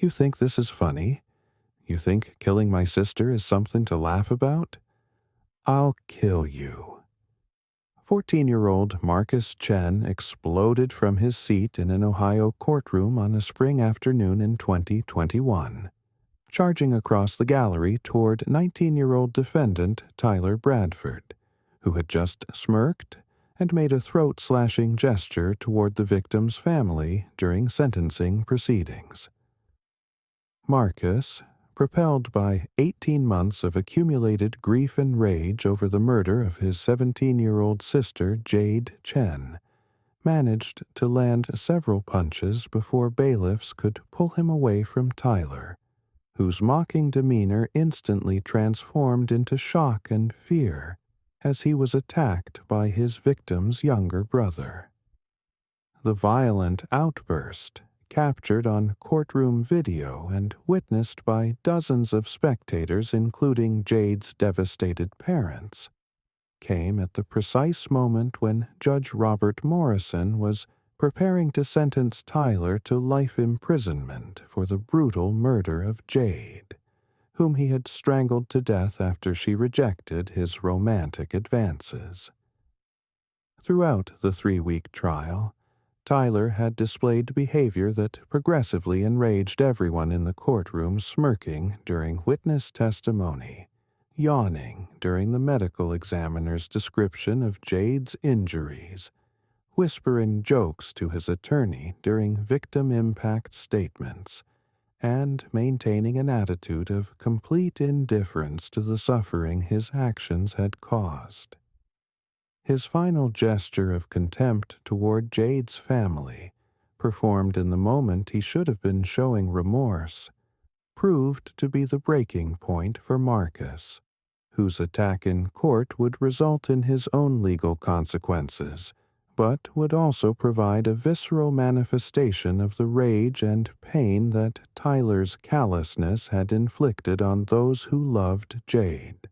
You think this is funny? You think killing my sister is something to laugh about? I'll kill you. 14-year-old Marcus Chen exploded from his seat in an Ohio courtroom on a spring afternoon in 2021, charging across the gallery toward 19-year-old defendant Tyler Bradford, who had just smirked and made a throat-slashing gesture toward the victim's family during sentencing proceedings. Marcus, propelled by 18 months of accumulated grief and rage over the murder of his 17-year-old sister Jade Chen, managed to land several punches before bailiffs could pull him away from Tyler, whose mocking demeanor instantly transformed into shock and fear as he was attacked by his victim's younger brother. The violent outburst, captured on courtroom video and witnessed by dozens of spectators including Jade's devastated parents, came at the precise moment when Judge Robert Morrison was preparing to sentence Tyler to life imprisonment for the brutal murder of Jade, whom he had strangled to death after she rejected his romantic advances. Throughout the 3-week trial, Tyler had displayed behavior that progressively enraged everyone in the courtroom, smirking during witness testimony, yawning during the medical examiner's description of Jade's injuries, whispering jokes to his attorney during victim impact statements, and maintaining an attitude of complete indifference to the suffering his actions had caused. His final gesture of contempt toward Jade's family, performed in the moment he should have been showing remorse, proved to be the breaking point for Marcus, whose attack in court would result in his own legal consequences, but would also provide a visceral manifestation of the rage and pain that Tyler's callousness had inflicted on those who loved Jade.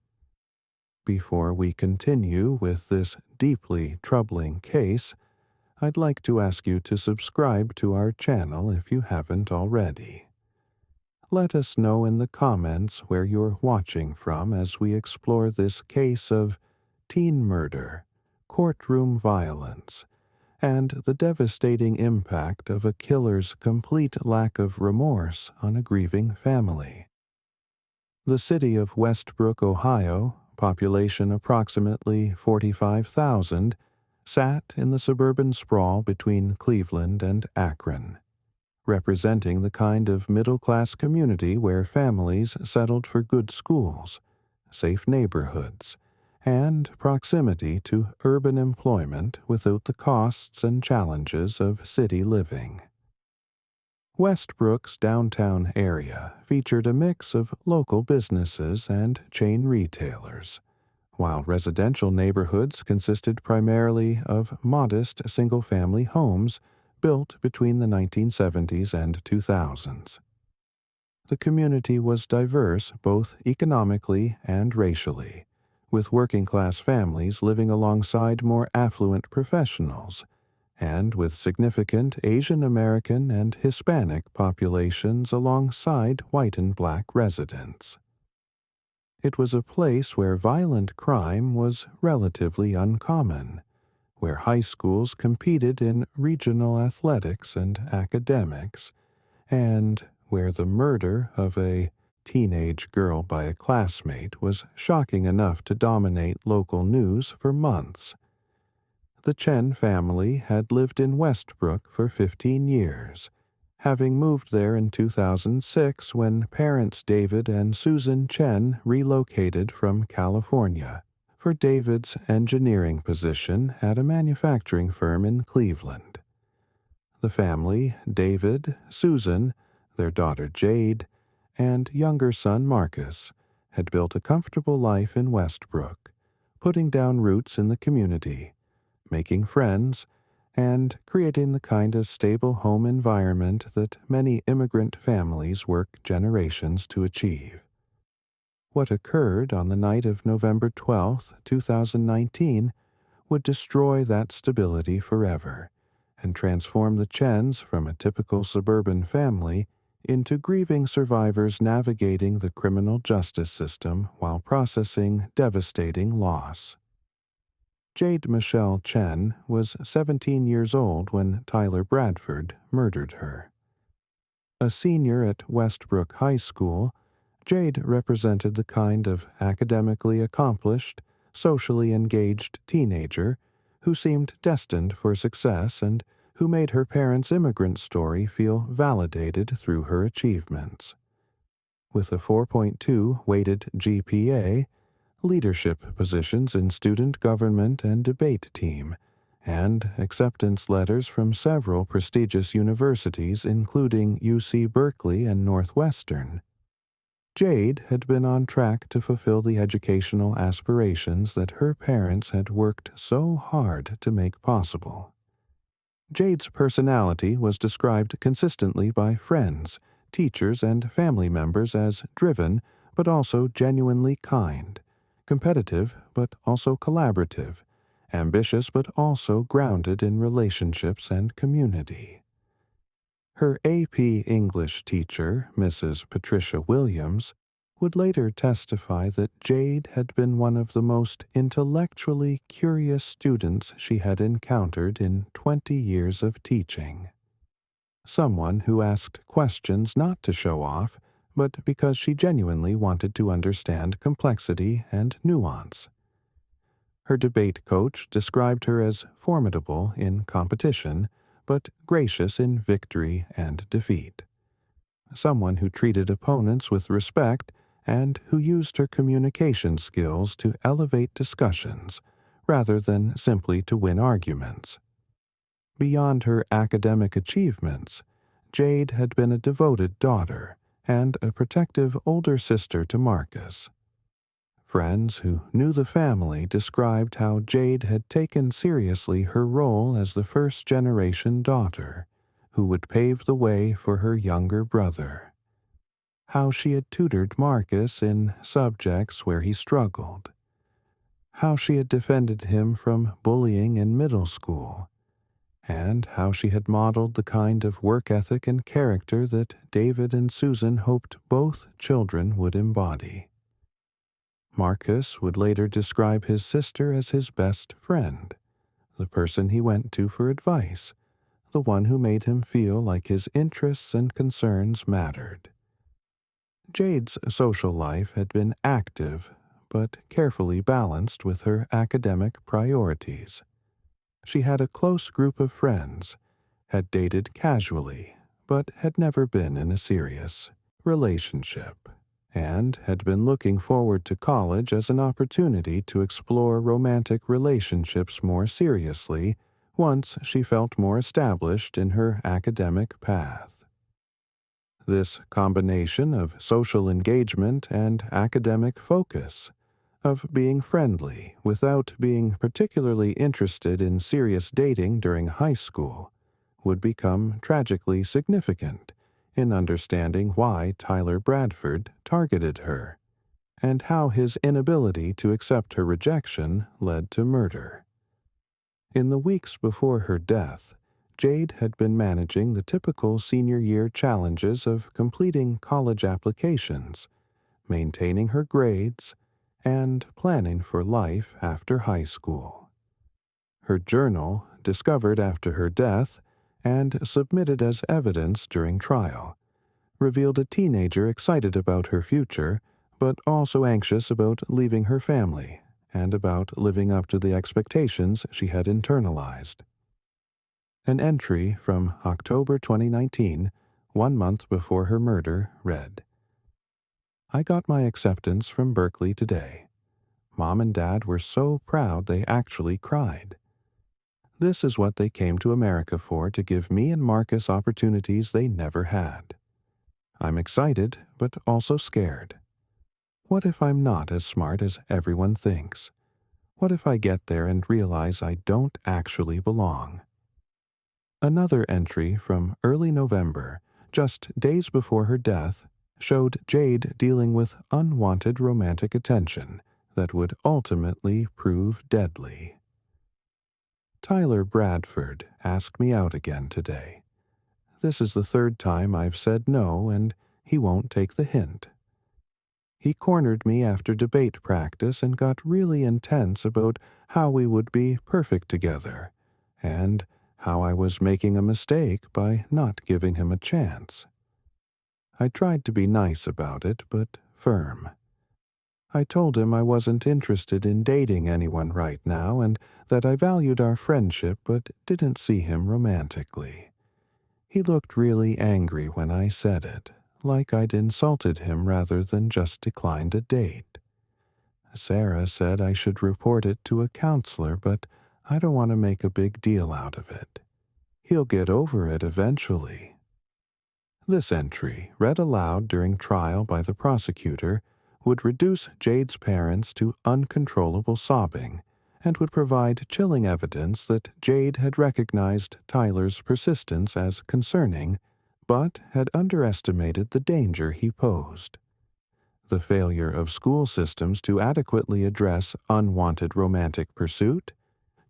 Before we continue with this deeply troubling case, I'd like to ask you to subscribe to our channel if you haven't already. Let us know in the comments where you're watching from as we explore this case of teen murder, courtroom violence, and the devastating impact of a killer's complete lack of remorse on a grieving family. The city of Westbrook, Ohio, population approximately 45,000, sat in the suburban sprawl between Cleveland and Akron, representing the kind of middle-class community where families settled for good schools, safe neighborhoods, and proximity to urban employment without the costs and challenges of city living. Westbrook's downtown area featured a mix of local businesses and chain retailers, while residential neighborhoods consisted primarily of modest single-family homes built between the 1970s and 2000s. The community was diverse both economically and racially, with working-class families living alongside more affluent professionals, and with significant Asian American and Hispanic populations alongside white and black residents. It was a place where violent crime was relatively uncommon, where high schools competed in regional athletics and academics, and where the murder of a teenage girl by a classmate was shocking enough to dominate local news for months. The Chen family had lived in Westbrook for 15 years, having moved there in 2006 when parents David and Susan Chen relocated from California for David's engineering position at a manufacturing firm in Cleveland. The family, David, Susan, their daughter Jade, and younger son Marcus, had built a comfortable life in Westbrook, putting down roots in the community, making friends, and creating the kind of stable home environment that many immigrant families work generations to achieve. What occurred on the night of November 12, 2019, would destroy that stability forever and transform the Chens from a typical suburban family into grieving survivors navigating the criminal justice system while processing devastating loss. Jade Michelle Chen was 17 years old when Tyler Bradford murdered her. A senior at Westbrook High School, Jade represented the kind of academically accomplished, socially engaged teenager who seemed destined for success and who made her parents' immigrant story feel validated through her achievements. With a 4.2 weighted GPA, leadership positions in student government and debate team, and acceptance letters from several prestigious universities including UC Berkeley and Northwestern, Jade had been on track to fulfill the educational aspirations that her parents had worked so hard to make possible. Jade's personality was described consistently by friends, teachers, and family members as driven but also genuinely kind, competitive but also collaborative, ambitious but also grounded in relationships and community. Her AP English teacher, Mrs. Patricia Williams, would later testify that Jade had been one of the most intellectually curious students she had encountered in 20 years of teaching. Someone who asked questions not to show off, but because she genuinely wanted to understand complexity and nuance. Her debate coach described her as formidable in competition, but gracious in victory and defeat. Someone who treated opponents with respect and who used her communication skills to elevate discussions rather than simply to win arguments. Beyond her academic achievements, Jade had been a devoted daughter and a protective older sister to Marcus. Friends who knew the family described how Jade had taken seriously her role as the first-generation daughter, who would pave the way for her younger brother. How she had tutored Marcus in subjects where he struggled. How she had defended him from bullying in middle school. And how she had modeled the kind of work ethic and character that David and Susan hoped both children would embody. Marcus would later describe his sister as his best friend, the person he went to for advice, the one who made him feel like his interests and concerns mattered. Jade's social life had been active, but carefully balanced with her academic priorities. She had a close group of friends, had dated casually, but had never been in a serious relationship, and had been looking forward to college as an opportunity to explore romantic relationships more seriously once she felt more established in her academic path. This combination of social engagement and academic focus, of being friendly without being particularly interested in serious dating during high school, would become tragically significant in understanding why Tyler Bradford targeted her, and how his inability to accept her rejection led to murder. In the weeks before her death, Jade had been managing the typical senior year challenges of completing college applications, maintaining her grades, and planning for life after high school. Her journal, discovered after her death and submitted as evidence during trial, revealed a teenager excited about her future, but also anxious about leaving her family and about living up to the expectations she had internalized. An entry from October 2019, 1 month before her murder, read, "I got my acceptance from Berkeley today. Mom and Dad were so proud they actually cried. This is what they came to America for, to give me and Marcus opportunities they never had. I'm excited, but also scared. What if I'm not as smart as everyone thinks? What if I get there and realize I don't actually belong?" Another entry from early November, just days before her death, showed Jade dealing with unwanted romantic attention that would ultimately prove deadly. "Tyler Bradford asked me out again today. This is the third time I've said no, and he won't take the hint. He cornered me after debate practice and got really intense about how we would be perfect together, and how I was making a mistake by not giving him a chance. I tried to be nice about it, but firm. I told him I wasn't interested in dating anyone right now and that I valued our friendship but didn't see him romantically. He looked really angry when I said it, like I'd insulted him rather than just declined a date. Sarah said I should report it to a counselor, but I don't want to make a big deal out of it. He'll get over it eventually. This entry, read aloud during trial by the prosecutor, would reduce Jade's parents to uncontrollable sobbing and would provide chilling evidence that Jade had recognized Tyler's persistence as concerning, but had underestimated the danger he posed. The failure of school systems to adequately address unwanted romantic pursuit,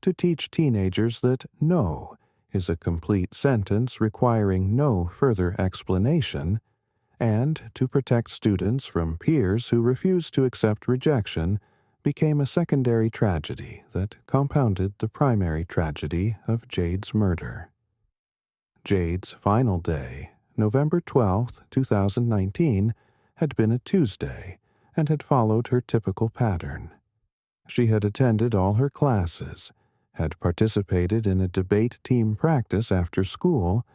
to teach teenagers that no is a complete sentence requiring no further explanation, and to protect students from peers who refuse to accept rejection became a secondary tragedy that compounded the primary tragedy of Jade's murder. Jade's final day, November 12, 2019, had been a Tuesday and had followed her typical pattern. She had attended all her classes, had participated in a debate team practice after school,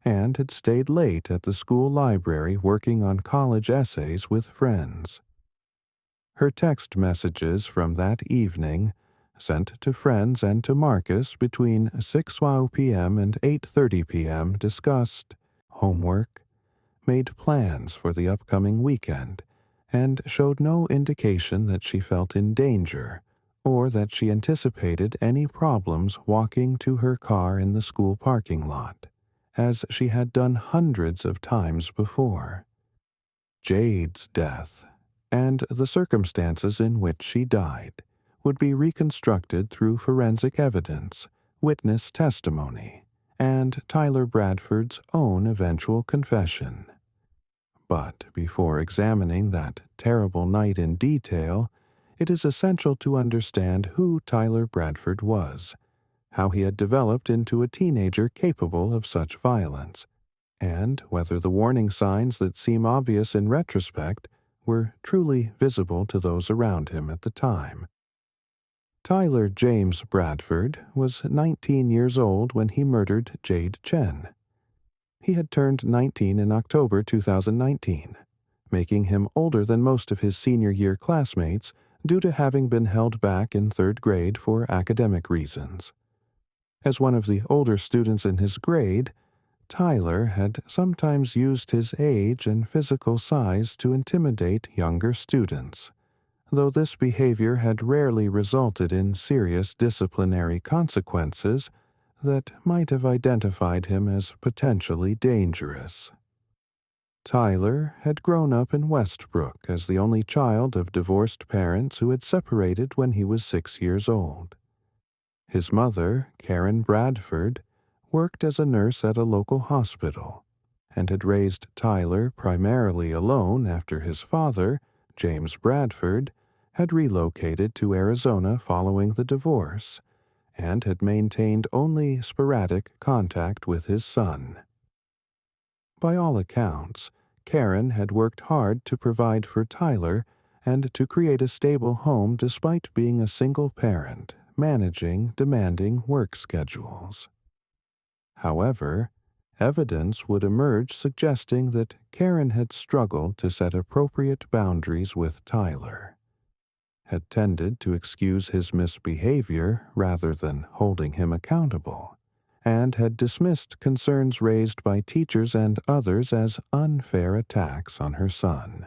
and had stayed late at the school library working on college essays with friends. Her text messages from that evening, sent to friends and to Marcus between 6 p.m. and 8:30 p.m., discussed homework, made plans for the upcoming weekend, and showed no indication that she felt in danger or that she anticipated any problems walking to her car in the school parking lot, as she had done hundreds of times before. Jade's death, and the circumstances in which she died, would be reconstructed through forensic evidence, witness testimony, and Tyler Bradford's own eventual confession. But before examining that terrible night in detail, it is essential to understand who Tyler Bradford was, how he had developed into a teenager capable of such violence, and whether the warning signs that seem obvious in retrospect were truly visible to those around him at the time. Tyler James Bradford was 19 years old when he murdered Jade Chen. He had turned 19 in October 2019, making him older than most of his senior year classmates due to having been held back in third grade for academic reasons. As one of the older students in his grade, Tyler had sometimes used his age and physical size to intimidate younger students, though this behavior had rarely resulted in serious disciplinary consequences that might have identified him as potentially dangerous. Tyler had grown up in Westbrook as the only child of divorced parents who had separated when he was 6 years old. His mother, Karen Bradford, worked as a nurse at a local hospital and had raised Tyler primarily alone after his father, James Bradford, had relocated to Arizona following the divorce and had maintained only sporadic contact with his son. By all accounts, Karen had worked hard to provide for Tyler and to create a stable home despite being a single parent, managing demanding work schedules. However, evidence would emerge suggesting that Karen had struggled to set appropriate boundaries with Tyler, had tended to excuse his misbehavior rather than holding him accountable, and had dismissed concerns raised by teachers and others as unfair attacks on her son.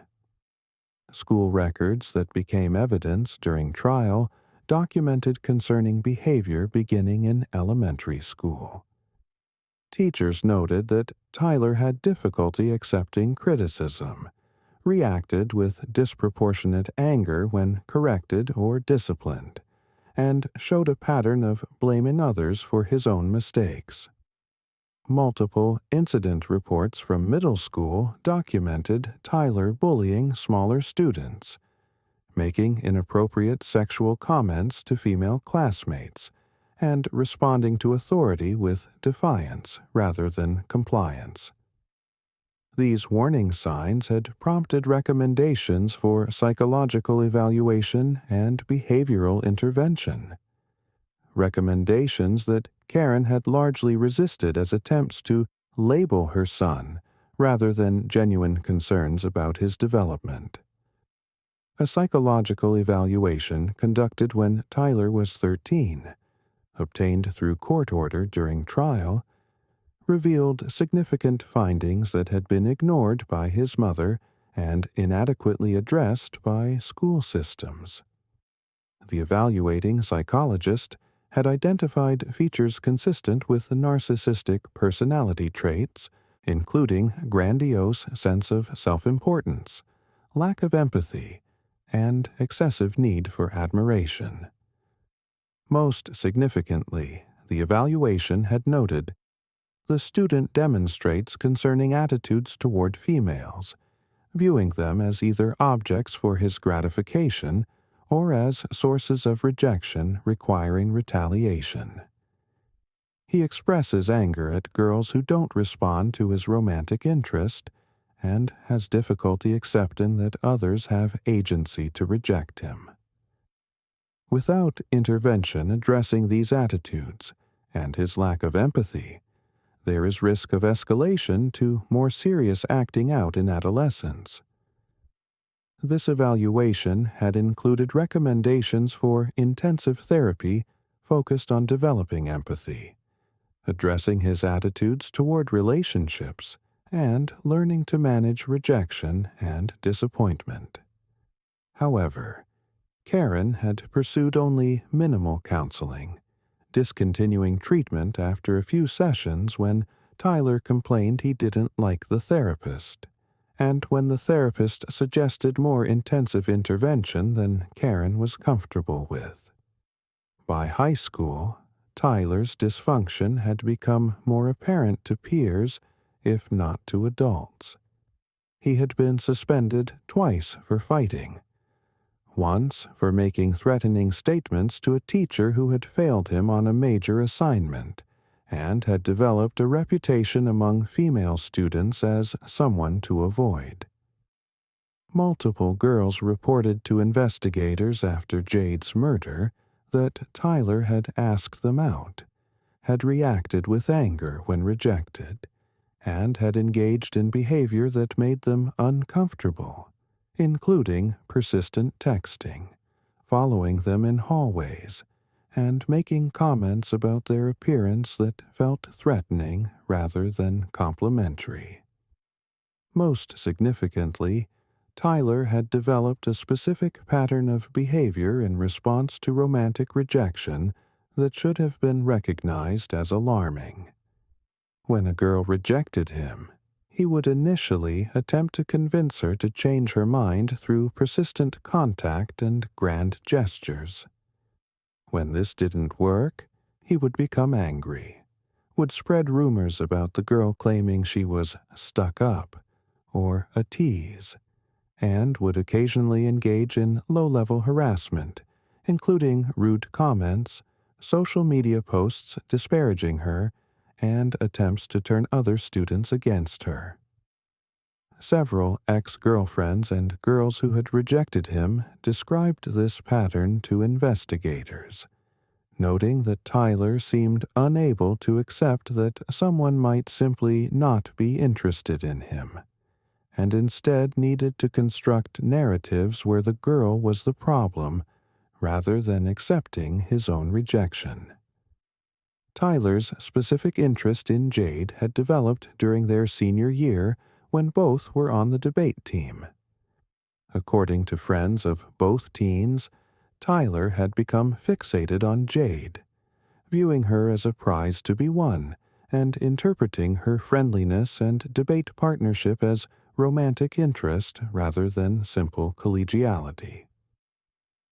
School records that became evidence during trial documented concerning behavior beginning in elementary school. Teachers noted that Tyler had difficulty accepting criticism, reacted with disproportionate anger when corrected or disciplined, and showed a pattern of blaming others for his own mistakes. multiple incident reports from middle school documented Tyler bullying smaller students, making inappropriate sexual comments to female classmates, and responding to authority with defiance rather than compliance. These warning signs had prompted recommendations for psychological evaluation and behavioral intervention. Recommendations that Karen had largely resisted as attempts to label her son rather than genuine concerns about his development. A psychological evaluation conducted when Tyler was 13, obtained through court order during trial, revealed significant findings that had been ignored by his mother and inadequately addressed by school systems. The evaluating psychologist had identified features consistent with narcissistic personality traits, including grandiose sense of self-importance, lack of empathy, and excessive need for admiration. Most significantly, the evaluation had noted the student demonstrates concerning attitudes toward females, viewing them as either objects for his gratification or as sources of rejection requiring retaliation. He expresses anger at girls who don't respond to his romantic interest and has difficulty accepting that others have agency to reject him. Without intervention addressing these attitudes and his lack of empathy, there is risk of escalation to more serious acting out in adolescence. This evaluation had included recommendations for intensive therapy focused on developing empathy, addressing his attitudes toward relationships, and learning to manage rejection and disappointment. However, Karen had pursued only minimal counseling, discontinuing treatment after a few sessions when Tyler complained he didn't like the therapist, and when the therapist suggested more intensive intervention than Karen was comfortable with. By high school, Tyler's dysfunction had become more apparent to peers, if not to adults. He had been suspended twice for fighting, once for making threatening statements to a teacher who had failed him on a major assignment, and had developed a reputation among female students as someone to avoid. Multiple girls reported to investigators after Jade's murder that Tyler had asked them out, had reacted with anger when rejected, and had engaged in behavior that made them uncomfortable, including persistent texting, following them in hallways, and making comments about their appearance that felt threatening rather than complimentary. Most significantly, Tyler had developed a specific pattern of behavior in response to romantic rejection that should have been recognized as alarming. When a girl rejected him, he would initially attempt to convince her to change her mind through persistent contact and grand gestures. When this didn't work, he would become angry, would spread rumors about the girl claiming she was stuck up or a tease, and would occasionally engage in low-level harassment, including rude comments, social media posts disparaging her, and attempts to turn other students against her. Several ex-girlfriends and girls who had rejected him described this pattern to investigators, noting that Tyler seemed unable to accept that someone might simply not be interested in him, and instead needed to construct narratives where the girl was the problem rather than accepting his own rejection. Tyler's specific interest in Jade had developed during their senior year when both were on the debate team. According to friends of both teens, Tyler had become fixated on Jade, viewing her as a prize to be won and interpreting her friendliness and debate partnership as romantic interest rather than simple collegiality.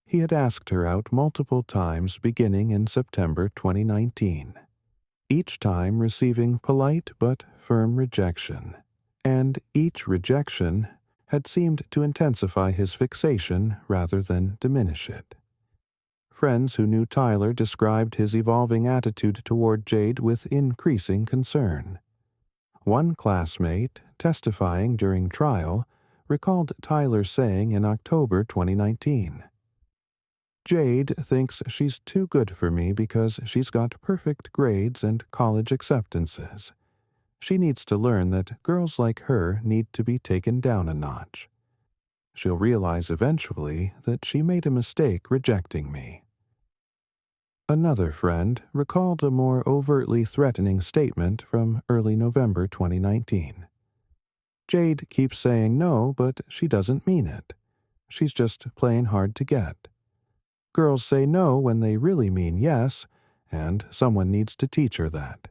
He had asked her out multiple times beginning in September 2019. each time receiving polite but firm rejection, and each rejection had seemed to intensify his fixation rather than diminish it. Friends who knew Tyler described his evolving attitude toward Jade with increasing concern. One classmate, testifying during trial, recalled Tyler saying in October 2019, "Jade thinks she's too good for me because she's got perfect grades and college acceptances. She needs to learn that girls like her need to be taken down a notch. She'll realize eventually that she made a mistake rejecting me." Another friend recalled a more overtly threatening statement from early November 2019. "Jade keeps saying no, but she doesn't mean it. She's just playing hard to get. Girls say no when they really mean yes, and someone needs to teach her that.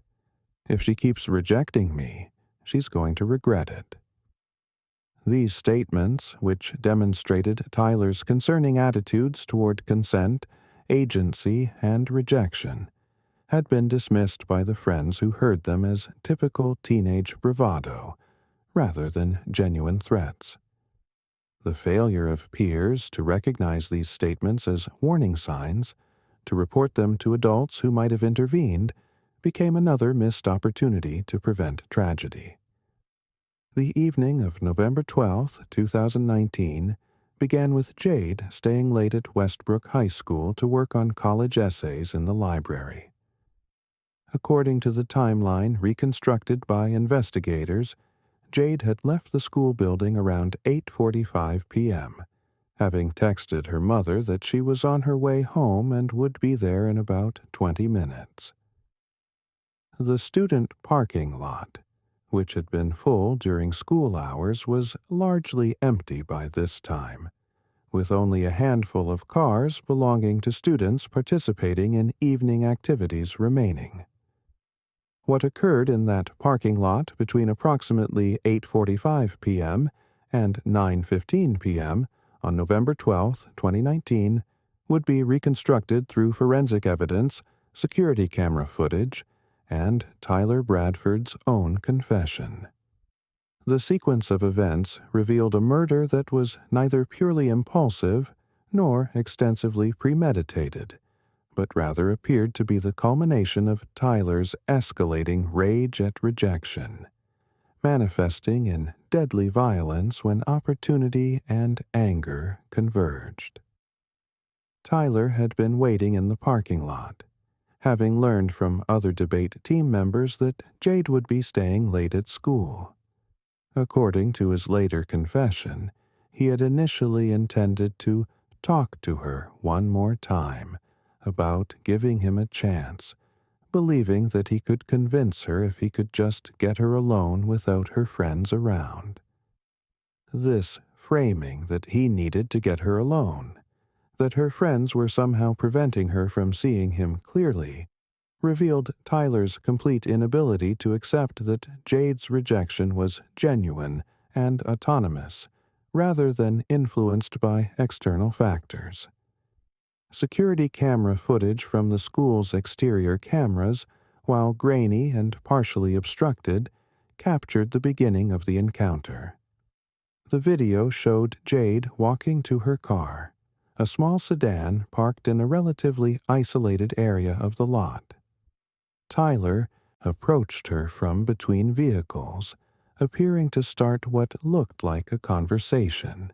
If she keeps rejecting me, she's going to regret it." These statements, which demonstrated Tyler's concerning attitudes toward consent, agency, and rejection, had been dismissed by the friends who heard them as typical teenage bravado, rather than genuine threats. The failure of peers to recognize these statements as warning signs, to report them to adults who might have intervened, became another missed opportunity to prevent tragedy. The evening of November 12, 2019, began with Jade staying late at Westbrook High School to work on college essays in the library. According to the timeline reconstructed by investigators, Jade had left the school building around 8:45 p.m., having texted her mother that she was on her way home and would be there in about 20 minutes. The student parking lot, which had been full during school hours, was largely empty by this time, with only a handful of cars belonging to students participating in evening activities remaining. What occurred in that parking lot between approximately 8:45 p.m. and 9:15 p.m. on November 12, 2019, would be reconstructed through forensic evidence, security camera footage, and Tyler Bradford's own confession. The sequence of events revealed a murder that was neither purely impulsive nor extensively premeditated, but rather appeared to be the culmination of Tyler's escalating rage at rejection, manifesting in deadly violence when opportunity and anger converged. Tyler had been waiting in the parking lot, having learned from other debate team members that Jade would be staying late at school. According to his later confession, he had initially intended to talk to her one more time about giving him a chance, believing that he could convince her if he could just get her alone without her friends around. This framing that he needed to get her alone, that her friends were somehow preventing her from seeing him clearly, revealed Tyler's complete inability to accept that Jade's rejection was genuine and autonomous, rather than influenced by external factors. Security camera footage from the school's exterior cameras, while grainy and partially obstructed, captured the beginning of the encounter. The video showed Jade walking to her car, a small sedan parked in a relatively isolated area of the lot. Tyler approached her from between vehicles, appearing to start what looked like a conversation.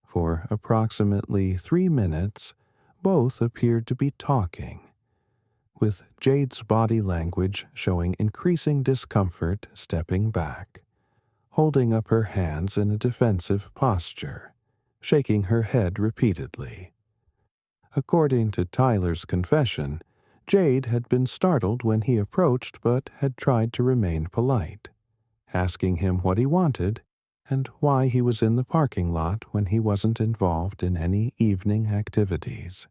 For approximately 3 minutes, both appeared to be talking, with Jade's body language showing increasing discomfort stepping back, holding up her hands in a defensive posture, shaking her head repeatedly. According to Tyler's confession, Jade had been startled when he approached but had tried to remain polite, asking him what he wanted and why he was in the parking lot when he wasn't involved in any evening activities.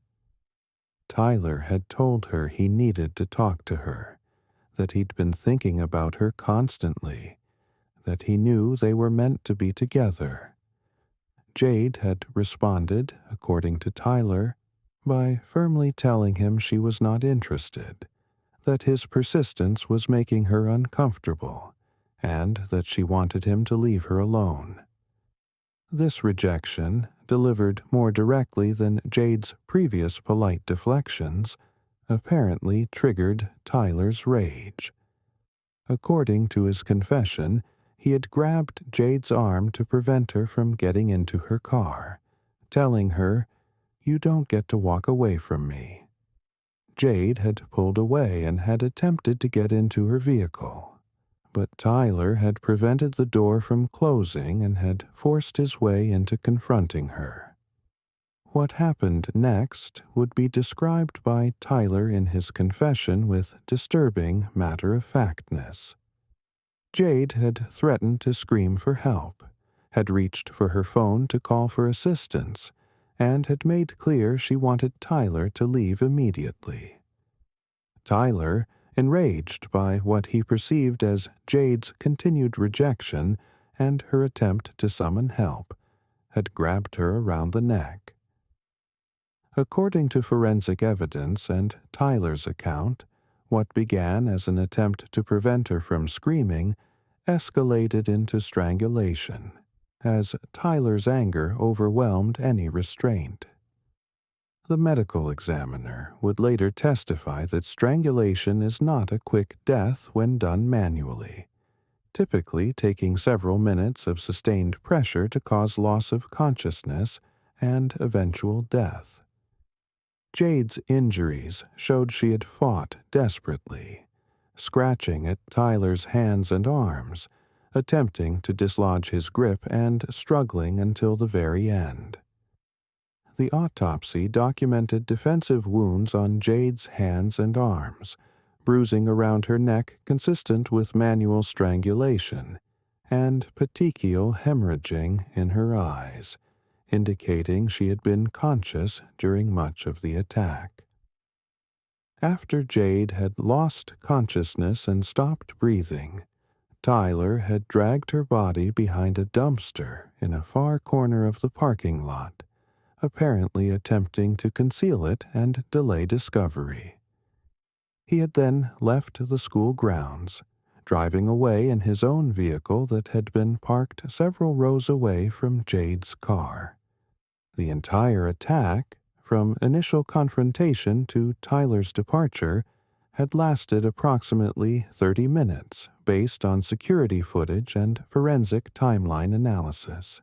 Tyler had told her he needed to talk to her, that he'd been thinking about her constantly, that he knew they were meant to be together. Jade had responded, according to Tyler, by firmly telling him she was not interested, that his persistence was making her uncomfortable, and that she wanted him to leave her alone. This rejection, delivered more directly than Jade's previous polite deflections, apparently triggered Tyler's rage. According to his confession, he had grabbed Jade's arm to prevent her from getting into her car, telling her, "You don't get to walk away from me." Jade had pulled away and had attempted to get into her vehicle, but Tyler had prevented the door from closing and had forced his way into confronting her. What happened next would be described by Tyler in his confession with disturbing matter-of-factness. Jade had threatened to scream for help, had reached for her phone to call for assistance, and had made clear she wanted Tyler to leave immediately. Tyler, enraged by what he perceived as Jade's continued rejection and her attempt to summon help, had grabbed her around the neck. According to forensic evidence and Tyler's account, what began as an attempt to prevent her from screaming escalated into strangulation, as Tyler's anger overwhelmed any restraint. The medical examiner would later testify that strangulation is not a quick death when done manually, typically taking several minutes of sustained pressure to cause loss of consciousness and eventual death. Jade's injuries showed she had fought desperately, scratching at Tyler's hands and arms, attempting to dislodge his grip and struggling until the very end. The autopsy documented defensive wounds on Jade's hands and arms, bruising around her neck consistent with manual strangulation, and petechial hemorrhaging in her eyes, indicating she had been conscious during much of the attack. After Jade had lost consciousness and stopped breathing, Tyler had dragged her body behind a dumpster in a far corner of the parking lot, apparently attempting to conceal it and delay discovery. He had then left the school grounds, driving away in his own vehicle that had been parked several rows away from Jade's car. The entire attack, from initial confrontation to Tyler's departure, had lasted approximately 30 minutes based on security footage and forensic timeline analysis.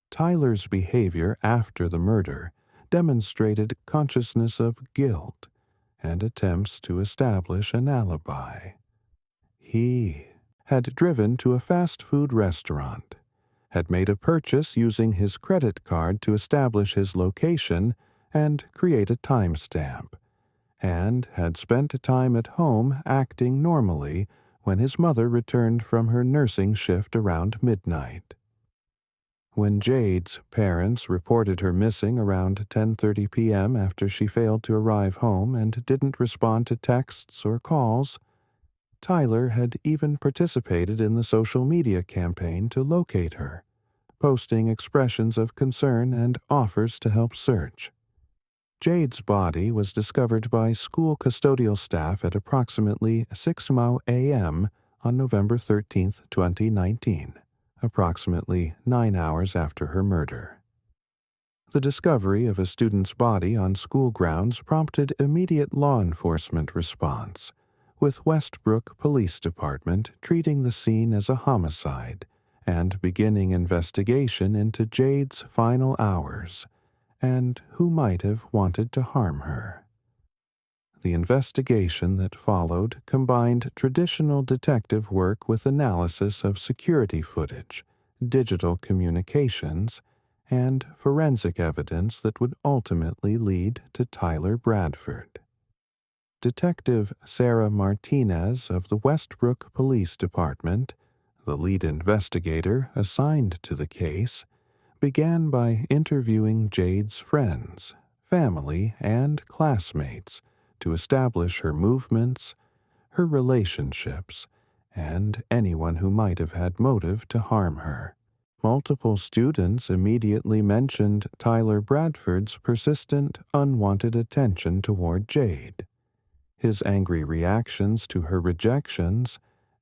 Tyler's behavior after the murder demonstrated consciousness of guilt and attempts to establish an alibi. He had driven to a fast food restaurant, had made a purchase using his credit card to establish his location and create a timestamp, and had spent time at home acting normally when his mother returned from her nursing shift around midnight. When Jade's parents reported her missing around 10:30 p.m. after she failed to arrive home and didn't respond to texts or calls, Tyler had even participated in the social media campaign to locate her, posting expressions of concern and offers to help search. Jade's body was discovered by school custodial staff at approximately 6:00 a.m. on November 13, 2019, approximately 9 hours after her murder. The discovery of a student's body on school grounds prompted immediate law enforcement response, with Westbrook Police Department treating the scene as a homicide and beginning investigation into Jade's final hours and who might have wanted to harm her. The investigation that followed combined traditional detective work with analysis of security footage, digital communications, and forensic evidence that would ultimately lead to Tyler Bradford. Detective Sarah Martinez of the Westbrook Police Department, the lead investigator assigned to the case, began by interviewing Jade's friends, family, and classmates to establish her movements, her relationships, and anyone who might have had motive to harm her. Multiple students immediately mentioned Tyler Bradford's persistent, unwanted attention toward Jade. his angry reactions to her rejections,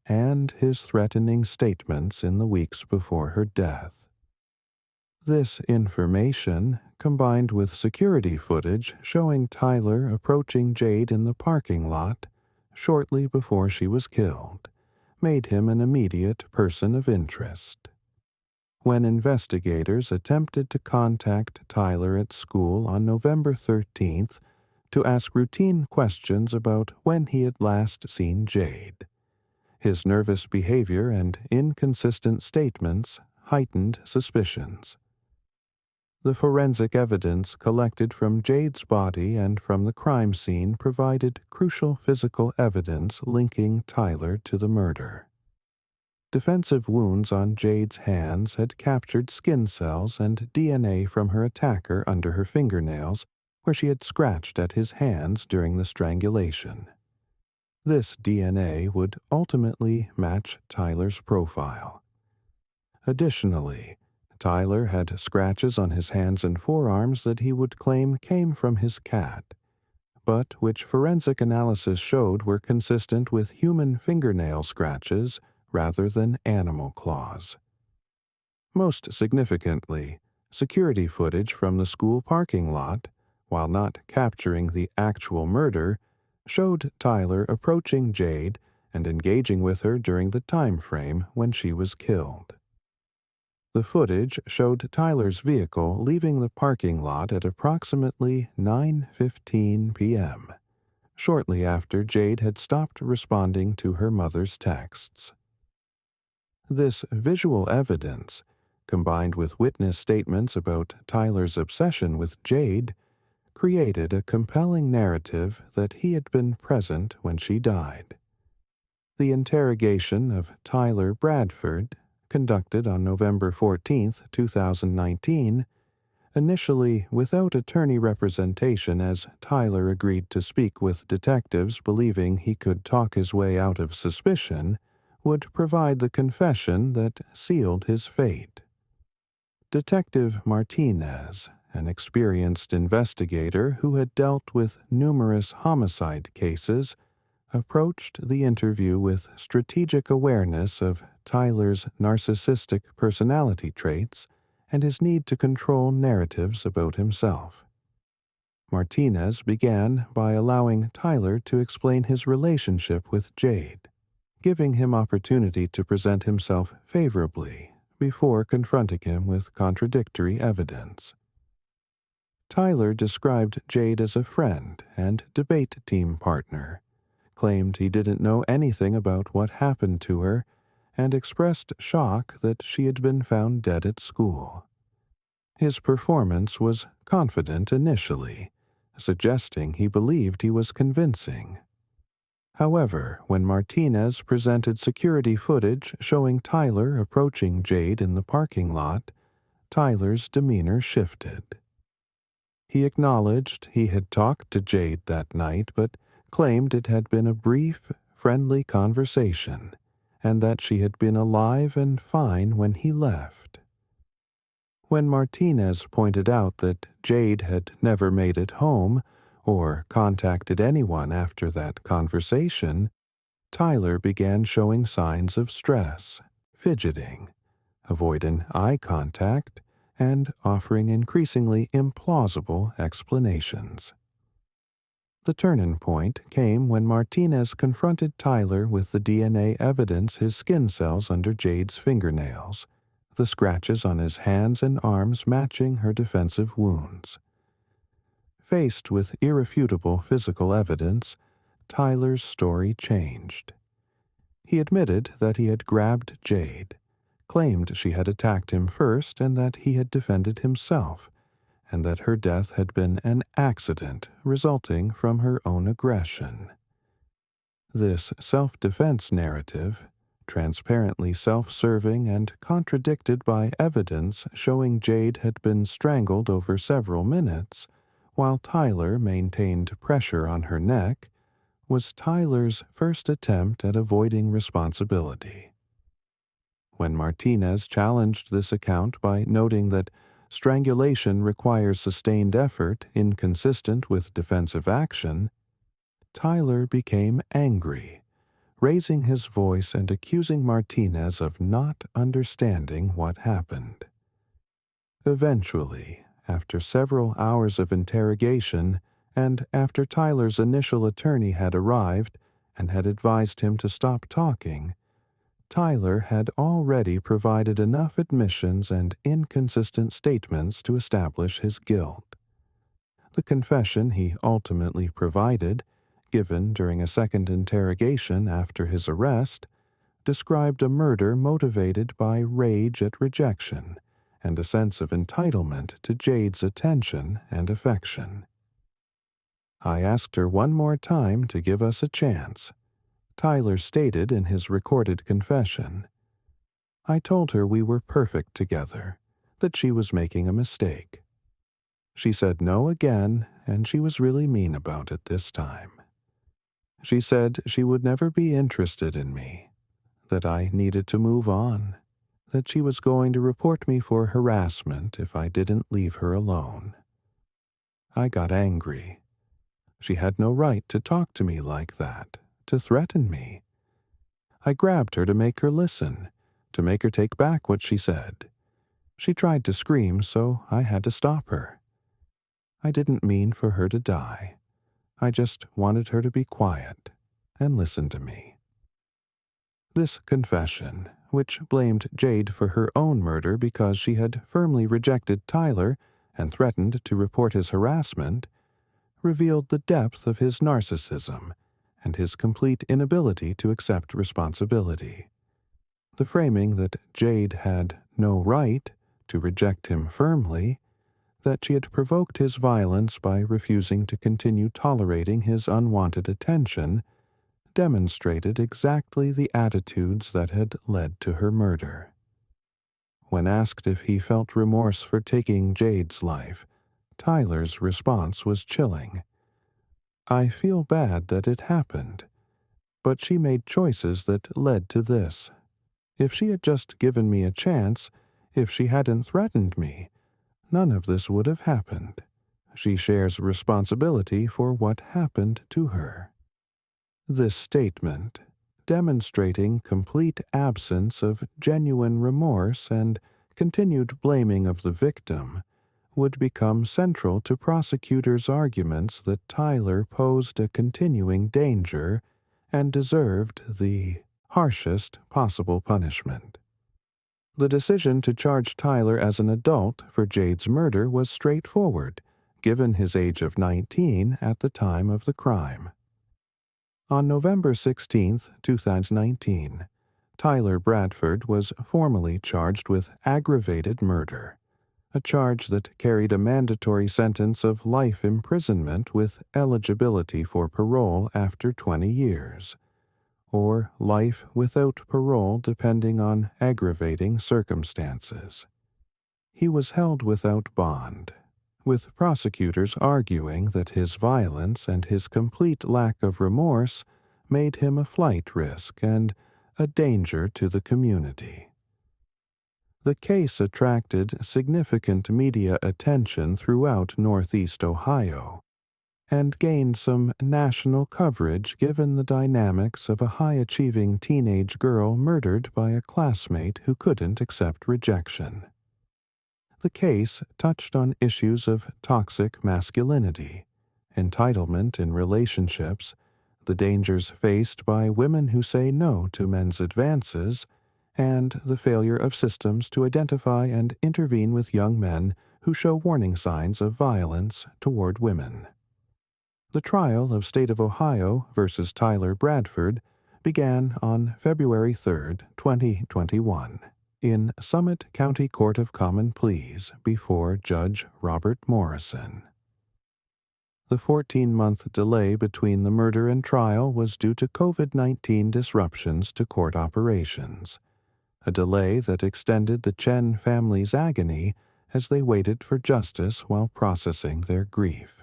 and his threatening statements in the weeks before her death. This information, combined with security footage showing Tyler approaching Jade in the parking lot shortly before she was killed, made him an immediate person of interest. When investigators attempted to contact Tyler at school on November 13th to ask routine questions about when he had last seen Jade, his nervous behavior and inconsistent statements heightened suspicions. The forensic evidence collected from Jade's body and from the crime scene provided crucial physical evidence linking Tyler to the murder. Defensive wounds on Jade's hands had captured skin cells and DNA from her attacker under her fingernails, where she had scratched at his hands during the strangulation. This DNA would ultimately match Tyler's profile. Additionally, Tyler had scratches on his hands and forearms that he would claim came from his cat, but which forensic analysis showed were consistent with human fingernail scratches rather than animal claws. Most significantly, security footage from the school parking lot, while not capturing the actual murder, showed Tyler approaching Jade and engaging with her during the time frame when she was killed. The footage showed Tyler's vehicle leaving the parking lot at approximately 9:15 p.m., shortly after Jade had stopped responding to her mother's texts. This visual evidence, combined with witness statements about Tyler's obsession with Jade, created a compelling narrative that he had been present when she died. The interrogation of Tyler Bradford, conducted on November 14, 2019, initially without attorney representation as Tyler agreed to speak with detectives believing he could talk his way out of suspicion, would provide the confession that sealed his fate. Detective Martinez, an experienced investigator who had dealt with numerous homicide cases, approached the interview with strategic awareness of Tyler's narcissistic personality traits and his need to control narratives about himself. Martinez began by allowing Tyler to explain his relationship with Jade, giving him opportunity to present himself favorably before confronting him with contradictory evidence. Tyler described Jade as a friend and debate team partner, claimed he didn't know anything about what happened to her, and expressed shock that she had been found dead at school. His performance was confident initially, suggesting he believed he was convincing. However, when Martinez presented security footage showing Tyler approaching Jade in the parking lot, Tyler's demeanor shifted. He acknowledged he had talked to Jade that night, but claimed it had been a brief, friendly conversation, and that she had been alive and fine when he left. When Martinez pointed out that Jade had never made it home or contacted anyone after that conversation, Tyler began showing signs of stress, fidgeting, avoiding eye contact, and offering increasingly implausible explanations. The turning point came when Martinez confronted Tyler with the DNA evidence his skin cells under Jade's fingernails, the scratches on his hands and arms matching her defensive wounds. Faced with irrefutable physical evidence, Tyler's story changed. He admitted that he had grabbed Jade, claimed she had attacked him first and that he had defended himself, and that her death had been an accident resulting from her own aggression. This self-defense narrative, transparently self-serving and contradicted by evidence showing Jade had been strangled over several minutes, while Tyler maintained pressure on her neck, was Tyler's first attempt at avoiding responsibility. When Martinez challenged this account by noting that strangulation requires sustained effort inconsistent with defensive action, Tyler became angry, raising his voice and accusing Martinez of not understanding what happened. Eventually, after several hours of interrogation, and after Tyler's initial attorney had arrived and had advised him to stop talking, Tyler had already provided enough admissions and inconsistent statements to establish his guilt. The confession he ultimately provided, given during a second interrogation after his arrest, described a murder motivated by rage at rejection and a sense of entitlement to Jade's attention and affection. "I asked her one more time to give us a chance," Tyler stated in his recorded confession. "I told her we were perfect together, that she was making a mistake. She said no again, and she was really mean about it this time. She said she would never be interested in me, that I needed to move on, that she was going to report me for harassment if I didn't leave her alone. I got angry. She had no right to talk to me like that, to threaten me. I grabbed her to make her listen, to make her take back what she said. She tried to scream, so I had to stop her. I didn't mean for her to die. I just wanted her to be quiet and listen to me." This confession, which blamed Jade for her own murder because she had firmly rejected Tyler and threatened to report his harassment, revealed the depth of his narcissism and his complete inability to accept responsibility. The framing that Jade had no right to reject him firmly, that she had provoked his violence by refusing to continue tolerating his unwanted attention, demonstrated exactly the attitudes that had led to her murder. When asked if he felt remorse for taking Jade's life, Tyler's response was chilling. "I feel bad that it happened, but she made choices that led to this. If she had just given me a chance, if she hadn't threatened me, none of this would have happened. She shares responsibility for what happened to her." This statement, demonstrating complete absence of genuine remorse and continued blaming of the victim, would become central to prosecutors' arguments that Tyler posed a continuing danger and deserved the harshest possible punishment. The decision to charge Tyler as an adult for Jade's murder was straightforward, given his age of 19 at the time of the crime. On November 16, 2019, Tyler Bradford was formally charged with aggravated murder, a charge that carried a mandatory sentence of life imprisonment with eligibility for parole after 20 years. Or life without parole depending on aggravating circumstances. He was held without bond, with prosecutors arguing that his violence and his complete lack of remorse made him a flight risk and a danger to the community. The case attracted significant media attention throughout Northeast Ohio, and gained some national coverage given the dynamics of a high-achieving teenage girl murdered by a classmate who couldn't accept rejection. The case touched on issues of toxic masculinity, entitlement in relationships, the dangers faced by women who say no to men's advances, and the failure of systems to identify and intervene with young men who show warning signs of violence toward women. The trial of State of Ohio versus Tyler Bradford began on February 3, 2021, in Summit County Court of Common Pleas before Judge Robert Morrison. The 14-month delay between the murder and trial was due to COVID-19 disruptions to court operations, a delay that extended the Chen family's agony as they waited for justice while processing their grief.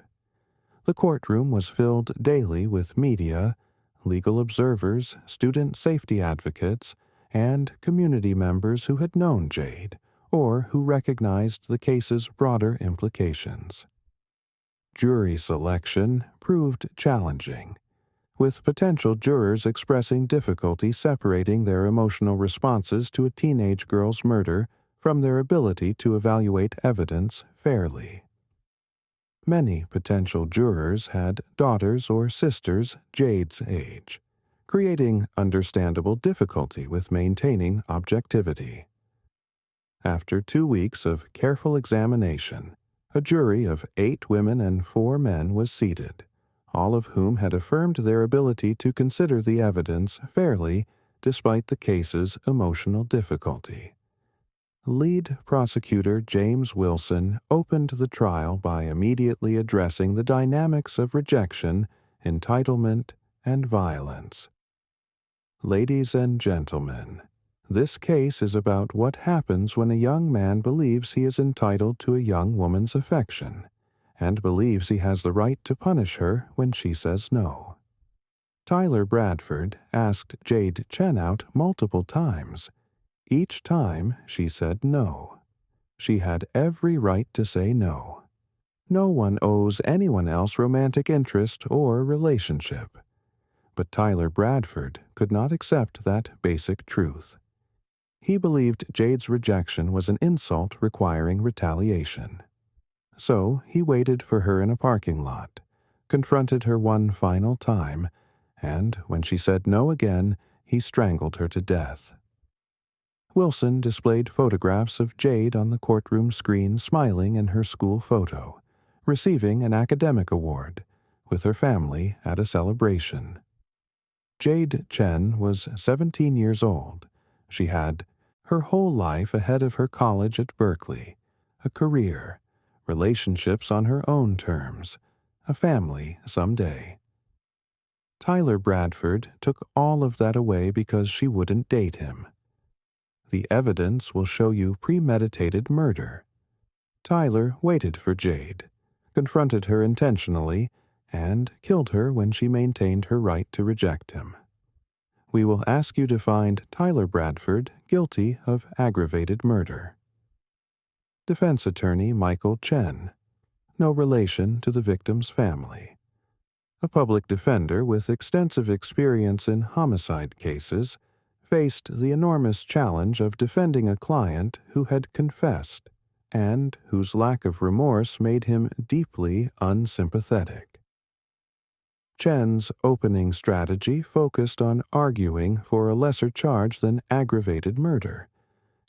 The courtroom was filled daily with media, legal observers, student safety advocates, and community members who had known Jade or who recognized the case's broader implications. Jury selection proved challenging, with potential jurors expressing difficulty separating their emotional responses to a teenage girl's murder from their ability to evaluate evidence fairly. Many potential jurors had daughters or sisters Jade's age, creating understandable difficulty with maintaining objectivity. After 2 weeks of careful examination, a jury of 8 women and 4 men was seated, all of whom had affirmed their ability to consider the evidence fairly despite the case's emotional difficulty. Lead prosecutor James Wilson opened the trial by immediately addressing the dynamics of rejection, entitlement, and violence. Ladies and gentlemen, this case is about what happens when a young man believes he is entitled to a young woman's affection, and believes he has the right to punish her when she says no. Tyler Bradford asked Jade Chen out multiple times. Each time she said no. She had every right to say no. No one owes anyone else romantic interest or relationship. But Tyler Bradford could not accept that basic truth. He believed Jade's rejection was an insult requiring retaliation. So he waited for her in a parking lot, confronted her one final time, and when she said no again, he strangled her to death. Wilson displayed photographs of Jade on the courtroom screen smiling in her school photo, receiving an academic award, with her family at a celebration. Jade Chen was 17 years old. She had her whole life ahead of her college at Berkeley, a career, relationships on her own terms, a family someday. Tyler Bradford took all of that away because she wouldn't date him. The evidence will show you premeditated murder. Tyler waited for Jade, confronted her intentionally, and killed her when she maintained her right to reject him. We will ask you to find Tyler Bradford guilty of aggravated murder. Defense Attorney Michael Chen, no relation to the victim's family. A public defender with extensive experience in homicide cases, faced the enormous challenge of defending a client who had confessed and whose lack of remorse made him deeply unsympathetic. Chen's opening strategy focused on arguing for a lesser charge than aggravated murder,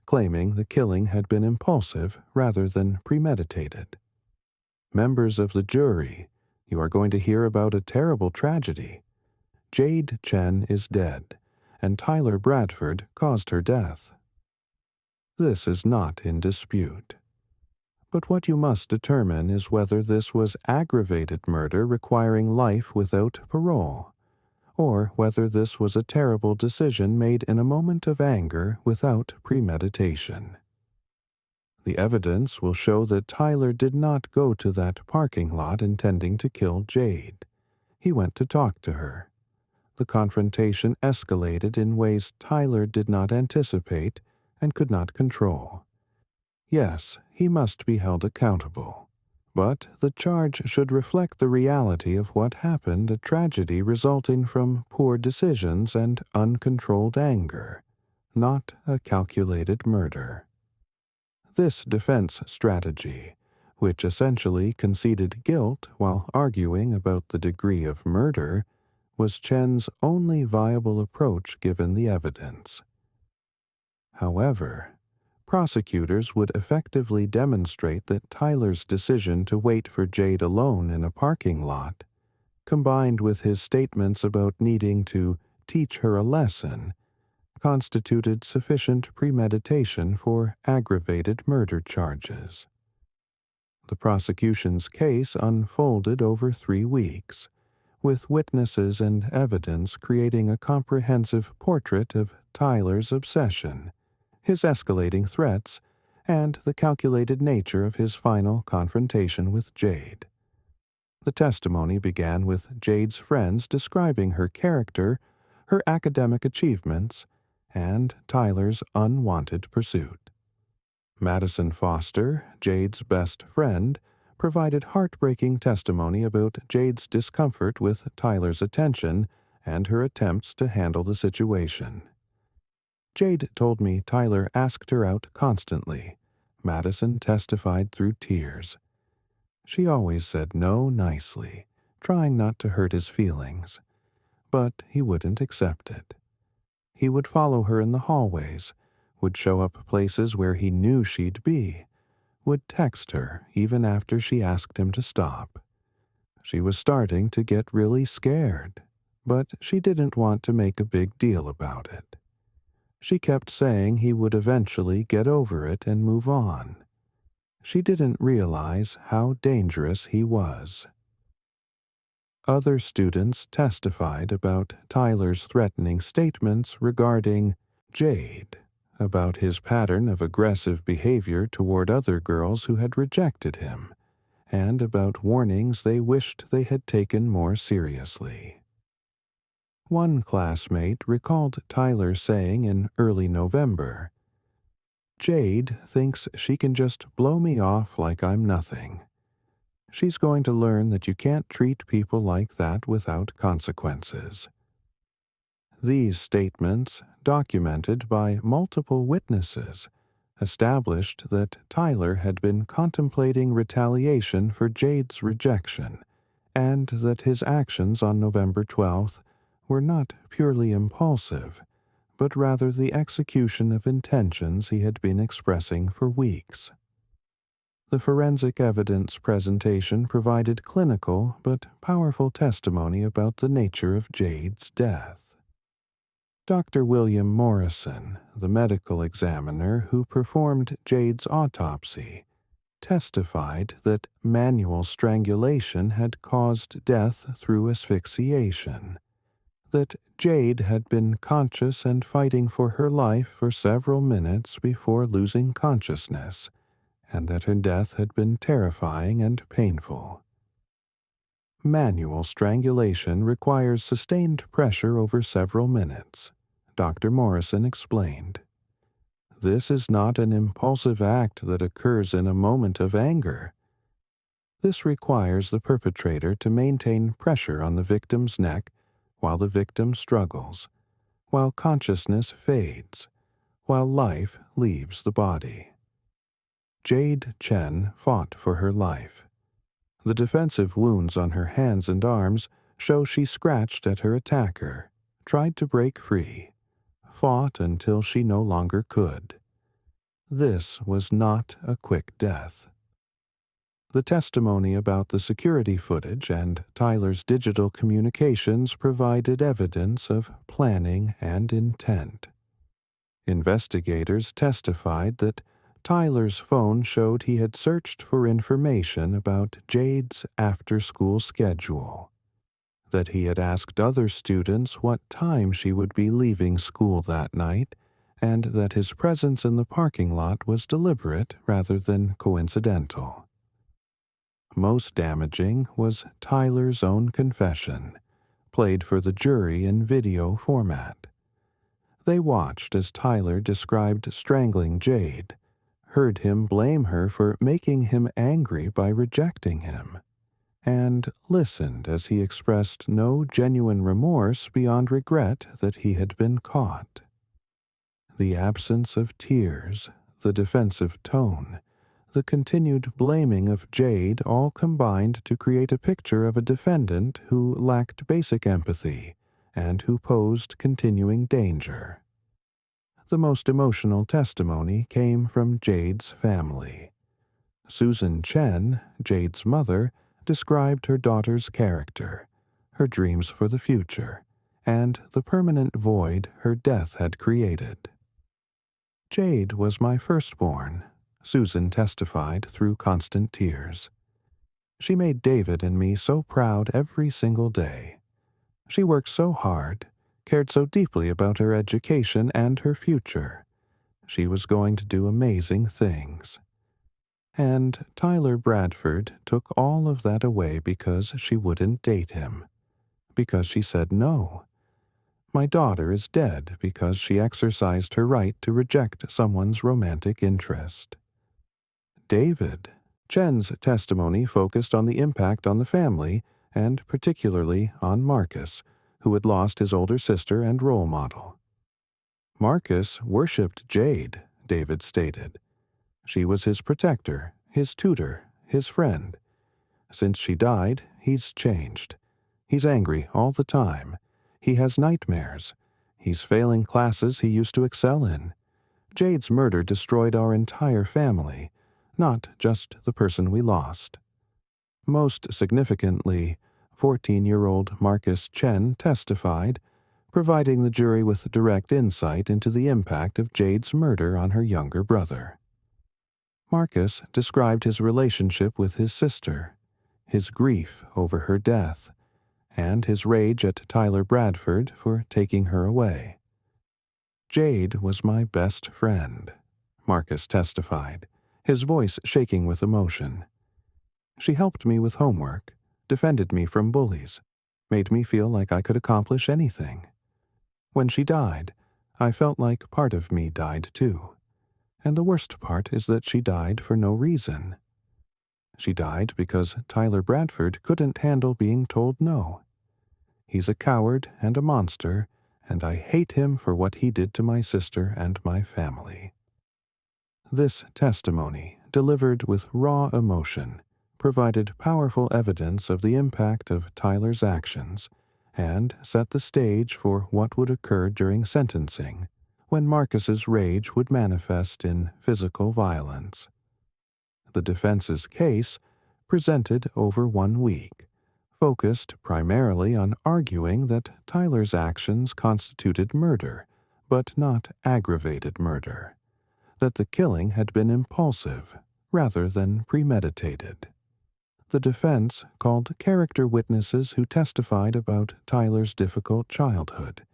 claiming the killing had been impulsive rather than premeditated. Members of the jury, you are going to hear about a terrible tragedy. Jade Chen is dead, and Tyler Bradford caused her death. This is not in dispute. But what you must determine is whether this was aggravated murder requiring life without parole, or whether this was a terrible decision made in a moment of anger without premeditation. The evidence will show that Tyler did not go to that parking lot intending to kill Jade. He went to talk to her. The confrontation escalated in ways Tyler did not anticipate and could not control. Yes, he must be held accountable, but the charge should reflect the reality of what happened, a tragedy resulting from poor decisions and uncontrolled anger, not a calculated murder. This defense strategy, which essentially conceded guilt while arguing about the degree of murder, was Chen's only viable approach given the evidence. However, prosecutors would effectively demonstrate that Tyler's decision to wait for Jade alone in a parking lot, combined with his statements about needing to teach her a lesson, constituted sufficient premeditation for aggravated murder charges. The prosecution's case unfolded over 3 weeks, with witnesses and evidence creating a comprehensive portrait of Tyler's obsession, his escalating threats, and the calculated nature of his final confrontation with Jade. The testimony began with Jade's friends describing her character, her academic achievements, and Tyler's unwanted pursuit. Madison Foster, Jade's best friend, provided heartbreaking testimony about Jade's discomfort with Tyler's attention and her attempts to handle the situation. Jade told me Tyler asked her out constantly. Madison testified through tears. She always said no nicely, trying not to hurt his feelings, but he wouldn't accept it. He would follow her in the hallways, would show up places where he knew she'd be, would text her even after she asked him to stop. She was starting to get really scared, but she didn't want to make a big deal about it. She kept saying he would eventually get over it and move on. She didn't realize how dangerous he was. Other students testified about Tyler's threatening statements regarding Jade, about his pattern of aggressive behavior toward other girls who had rejected him, and about warnings they wished they had taken more seriously. One classmate recalled Tyler saying in early November, "Jade thinks she can just blow me off like I'm nothing. She's going to learn that you can't treat people like that without consequences." These statements, documented by multiple witnesses, established that Tyler had been contemplating retaliation for Jade's rejection, and that his actions on November 12th were not purely impulsive, but rather the execution of intentions he had been expressing for weeks. The forensic evidence presentation provided clinical but powerful testimony about the nature of Jade's death. Dr. William Morrison, the medical examiner who performed Jade's autopsy, testified that manual strangulation had caused death through asphyxiation, that Jade had been conscious and fighting for her life for several minutes before losing consciousness, and that her death had been terrifying and painful. Manual strangulation requires sustained pressure over several minutes, Dr. Morrison explained. This is not an impulsive act that occurs in a moment of anger. This requires the perpetrator to maintain pressure on the victim's neck while the victim struggles, while consciousness fades, while life leaves the body. Jade Chen fought for her life. The defensive wounds on her hands and arms show she scratched at her attacker, tried to break free, fought until she no longer could. This was not a quick death. The testimony about the security footage and Tyler's digital communications provided evidence of planning and intent. Investigators testified that Tyler's phone showed he had searched for information about Jade's after-school schedule, that he had asked other students what time she would be leaving school that night, and that his presence in the parking lot was deliberate rather than coincidental. Most damaging was Tyler's own confession, played for the jury in video format. They watched as Tyler described strangling Jade, heard him blame her for making him angry by rejecting him, and listened as he expressed no genuine remorse beyond regret that he had been caught. The absence of tears, the defensive tone, the continued blaming of Jade all combined to create a picture of a defendant who lacked basic empathy and who posed continuing danger. The most emotional testimony came from Jade's family. Susan Chen, Jade's mother, described her daughter's character, her dreams for the future, and the permanent void her death had created. "Jade was my firstborn," Susan testified through constant tears. "She made David and me so proud every single day. She worked so hard, cared so deeply about her education and her future. She was going to do amazing things. And Tyler Bradford took all of that away because she wouldn't date him, because she said no. My daughter is dead because she exercised her right to reject someone's romantic interest." David. Chen's testimony focused on the impact on the family, and particularly on Marcus, who had lost his older sister and role model. Marcus worshipped Jade, David stated. She was his protector, his tutor, his friend. Since she died, he's changed. He's angry all the time. He has nightmares. He's failing classes he used to excel in. Jade's murder destroyed our entire family, not just the person we lost. Most significantly, 14-year-old Marcus Chen testified, providing the jury with direct insight into the impact of Jade's murder on her younger brother. Marcus described his relationship with his sister, his grief over her death, and his rage at Tyler Bradford for taking her away. "Jade was my best friend," Marcus testified, his voice shaking with emotion. "She helped me with homework, defended me from bullies, made me feel like I could accomplish anything. When she died, I felt like part of me died too. And the worst part is that she died for no reason. She died because Tyler Bradford couldn't handle being told no. He's a coward and a monster, and I hate him for what he did to my sister and my family." This testimony, delivered with raw emotion, provided powerful evidence of the impact of Tyler's actions and set the stage for what would occur during sentencing, when Marcus's rage would manifest in physical violence. The defense's case, presented over 1 week, focused primarily on arguing that Tyler's actions constituted murder, but not aggravated murder, that the killing had been impulsive rather than premeditated. The defense called character witnesses who testified about Tyler's difficult childhood,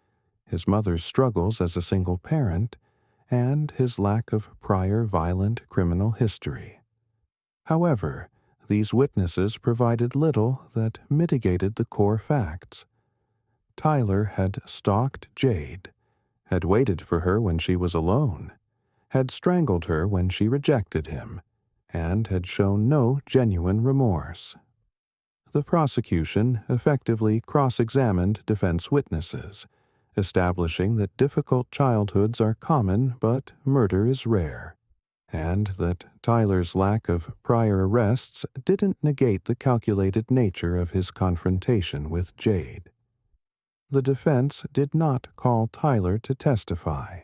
his mother's struggles as a single parent, and his lack of prior violent criminal history. However, these witnesses provided little that mitigated the core facts. Tyler had stalked Jade, had waited for her when she was alone, had strangled her when she rejected him, and had shown no genuine remorse. The prosecution effectively cross-examined defense witnesses, establishing that difficult childhoods are common but murder is rare, and that Tyler's lack of prior arrests didn't negate the calculated nature of his confrontation with Jade. The defense did not call Tyler to testify,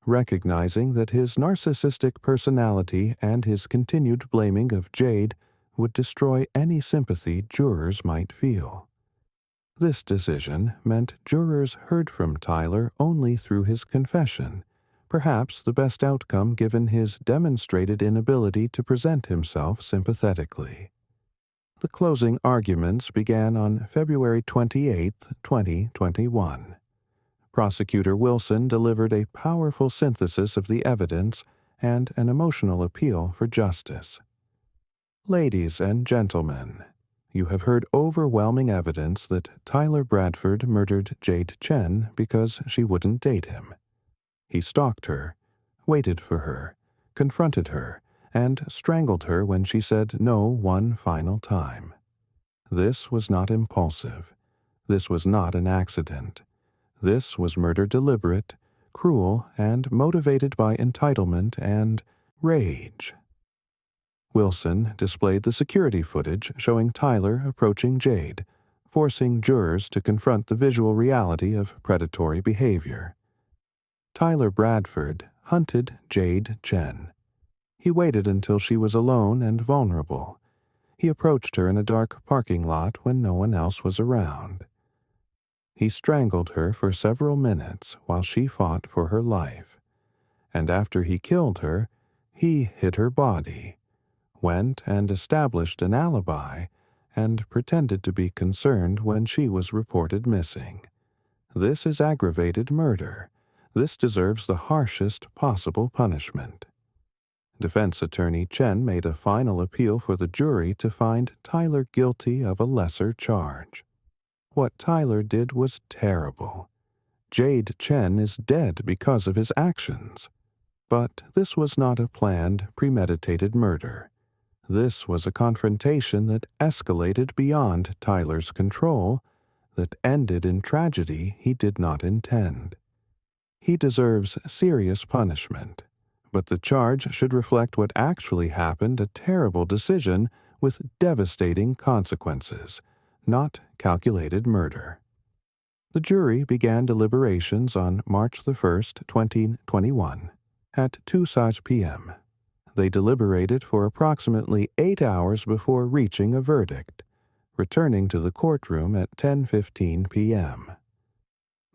recognizing that his narcissistic personality and his continued blaming of Jade would destroy any sympathy jurors might feel. This decision meant jurors heard from Tyler only through his confession, perhaps the best outcome given his demonstrated inability to present himself sympathetically. The closing arguments began on February 28, 2021. Prosecutor Wilson delivered a powerful synthesis of the evidence and an emotional appeal for justice. "Ladies and gentlemen, you have heard overwhelming evidence that Tyler Bradford murdered Jade Chen because she wouldn't date him. He stalked her, waited for her, confronted her, and strangled her when she said no one final time. This was not impulsive. This was not an accident. This was murder deliberate, cruel, and motivated by entitlement and rage." Wilson displayed the security footage showing Tyler approaching Jade, forcing jurors to confront the visual reality of predatory behavior. Tyler Bradford hunted Jade Chen. He waited until she was alone and vulnerable. He approached her in a dark parking lot when no one else was around. He strangled her for several minutes while she fought for her life, and after he killed her, he hid her body, went and established an alibi, and pretended to be concerned when she was reported missing. This is aggravated murder. This deserves the harshest possible punishment. Defense attorney Chen made a final appeal for the jury to find Tyler guilty of a lesser charge. What Tyler did was terrible. Jade Chen is dead because of his actions. But this was not a planned, premeditated murder. This was a confrontation that escalated beyond Tyler's control, that ended in tragedy he did not intend. He deserves serious punishment, but the charge should reflect what actually happened, a terrible decision with devastating consequences, not calculated murder. The jury began deliberations on March 1st, 2021, at 2:00 p.m. They deliberated for approximately 8 hours before reaching a verdict, returning to the courtroom at 10:15 p.m.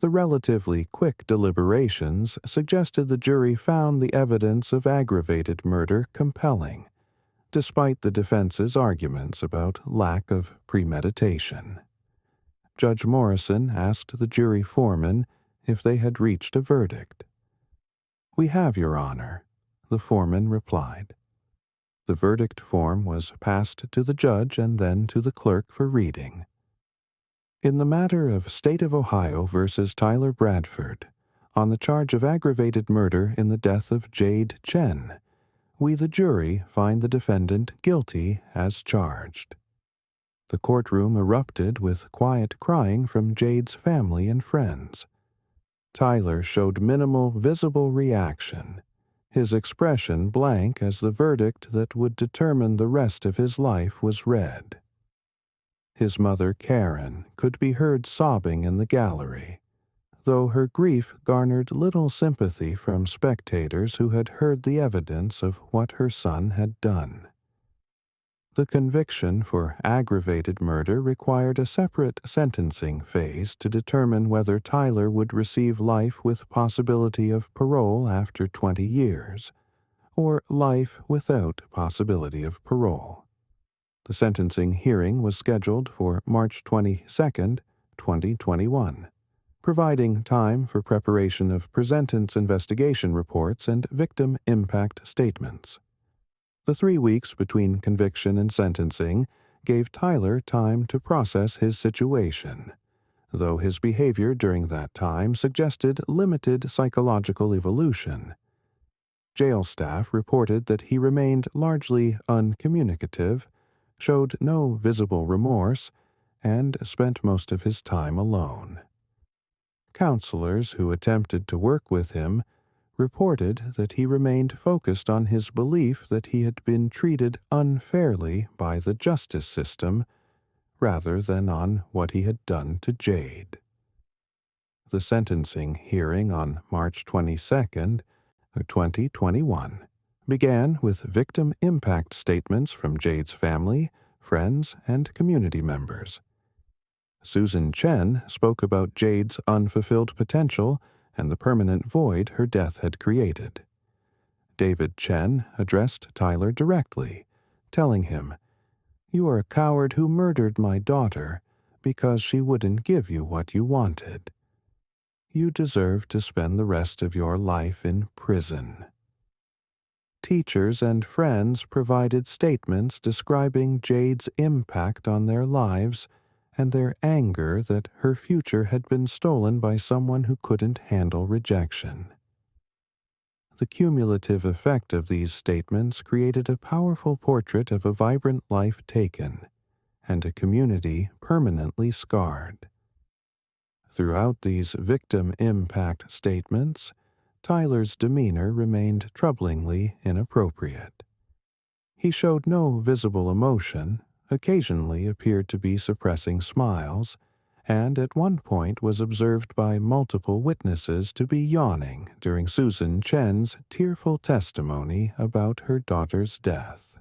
The relatively quick deliberations suggested the jury found the evidence of aggravated murder compelling, despite the defense's arguments about lack of premeditation. Judge Morrison asked the jury foreman if they had reached a verdict. "We have, Your Honor," the foreman replied. The verdict form was passed to the judge and then to the clerk for reading. In the matter of State of Ohio versus Tyler Bradford, on the charge of aggravated murder in the death of Jade Chen, we, the jury, find the defendant guilty as charged. The courtroom erupted with quiet crying from Jade's family and friends. Tyler showed minimal visible reaction, his expression blank as the verdict that would determine the rest of his life was read. His mother, Karen, could be heard sobbing in the gallery, though her grief garnered little sympathy from spectators who had heard the evidence of what her son had done. The conviction for aggravated murder required a separate sentencing phase to determine whether Tyler would receive life with possibility of parole after 20 years, or life without possibility of parole. The sentencing hearing was scheduled for March 22, 2021, providing time for preparation of presentence investigation reports and victim impact statements. The 3 weeks between conviction and sentencing gave Tyler time to process his situation, though his behavior during that time suggested limited psychological evolution. Jail staff reported that he remained largely uncommunicative, showed no visible remorse, and spent most of his time alone. Counselors who attempted to work with him reported that he remained focused on his belief that he had been treated unfairly by the justice system rather than on what he had done to Jade. The sentencing hearing on March 22, 2021, began with victim impact statements from Jade's family, friends, and community members. Susan Chen spoke about Jade's unfulfilled potential and the permanent void her death had created. David Chen addressed Tyler directly, telling him, "You are a coward who murdered my daughter because she wouldn't give you what you wanted. You deserve to spend the rest of your life in prison." Teachers and friends provided statements describing Jade's impact on their lives and their anger that her future had been stolen by someone who couldn't handle rejection. The cumulative effect of these statements created a powerful portrait of a vibrant life taken, and a community permanently scarred. Throughout these victim impact statements, Tyler's demeanor remained troublingly inappropriate. He showed no visible emotion, occasionally appeared to be suppressing smiles, and at one point was observed by multiple witnesses to be yawning during Susan Chen's tearful testimony about her daughter's death.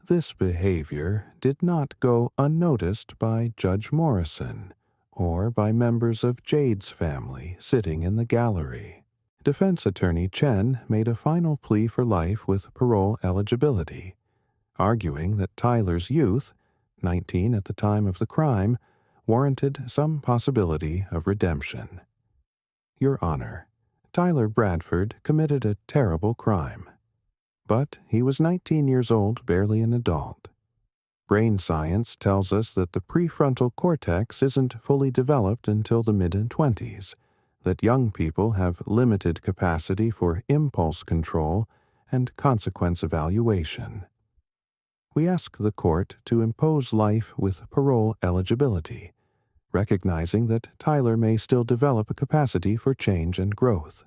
This behavior did not go unnoticed by Judge Morrison or by members of Jade's family sitting in the gallery. Defense attorney Chen made a final plea for life with parole eligibility, arguing that Tyler's youth, 19 at the time of the crime, warranted some possibility of redemption. Your Honor, Tyler Bradford committed a terrible crime. But he was 19 years old, barely an adult. Brain science tells us that the prefrontal cortex isn't fully developed until the mid-20s, that young people have limited capacity for impulse control and consequence evaluation. We ask the court to impose life with parole eligibility, recognizing that Tyler may still develop a capacity for change and growth.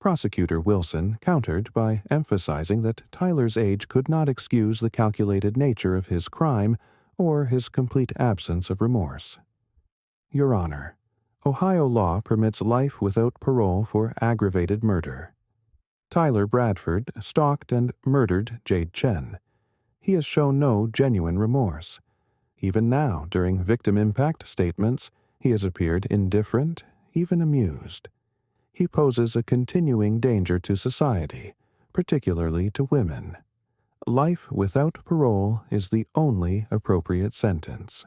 Prosecutor Wilson countered by emphasizing that Tyler's age could not excuse the calculated nature of his crime or his complete absence of remorse. Your Honor, Ohio law permits life without parole for aggravated murder. Tyler Bradford stalked and murdered Jade Chen. He has shown no genuine remorse. Even now, during victim impact statements, he has appeared indifferent, even amused. He poses a continuing danger to society, particularly to women. Life without parole is the only appropriate sentence.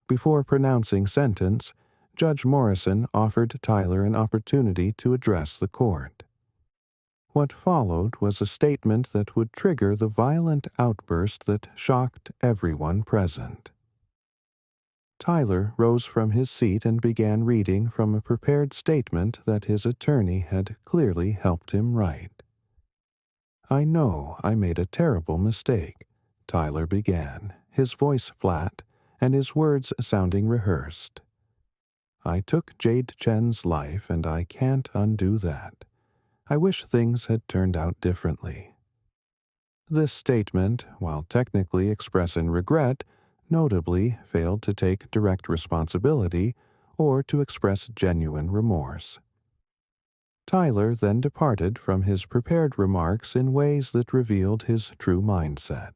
Before pronouncing sentence, Judge Morrison offered Tyler an opportunity to address the court. What followed was a statement that would trigger the violent outburst that shocked everyone present. Tyler rose from his seat and began reading from a prepared statement that his attorney had clearly helped him write. I know I made a terrible mistake, Tyler began, his voice flat and his words sounding rehearsed. I took Jade Chen's life and I can't undo that. I wish things had turned out differently. This statement, while technically expressing regret, notably failed to take direct responsibility or to express genuine remorse. Tyler then departed from his prepared remarks in ways that revealed his true mindset.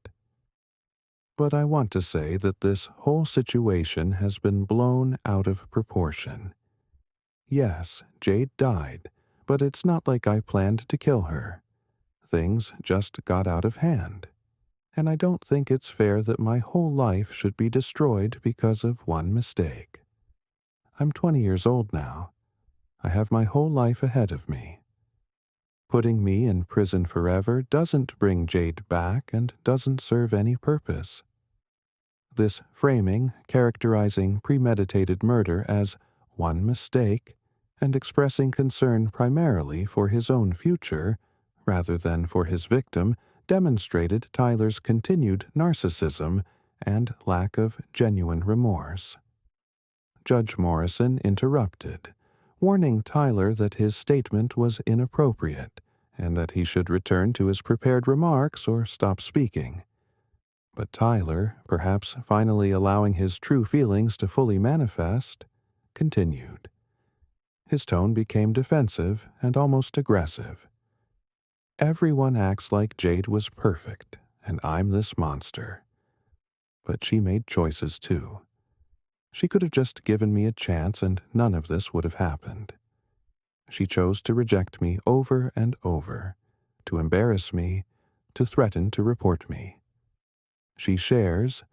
But I want to say that this whole situation has been blown out of proportion. Yes, Jade died, but it's not like I planned to kill her. Things just got out of hand. And I don't think it's fair that my whole life should be destroyed because of one mistake. I'm 20 years old now. I have my whole life ahead of me. Putting me in prison forever doesn't bring Jade back and doesn't serve any purpose. This framing, characterizing premeditated murder as one mistake, and expressing concern primarily for his own future, rather than for his victim, demonstrated Tyler's continued narcissism and lack of genuine remorse. Judge Morrison interrupted, warning Tyler that his statement was inappropriate and that he should return to his prepared remarks or stop speaking. But Tyler, perhaps finally allowing his true feelings to fully manifest, continued. His tone became defensive and almost aggressive. Everyone acts like Jade was perfect, and I'm this monster. But she made choices too. She could have just given me a chance and none of this would have happened. She chose to reject me over and over, to embarrass me, to threaten to report me. She shares,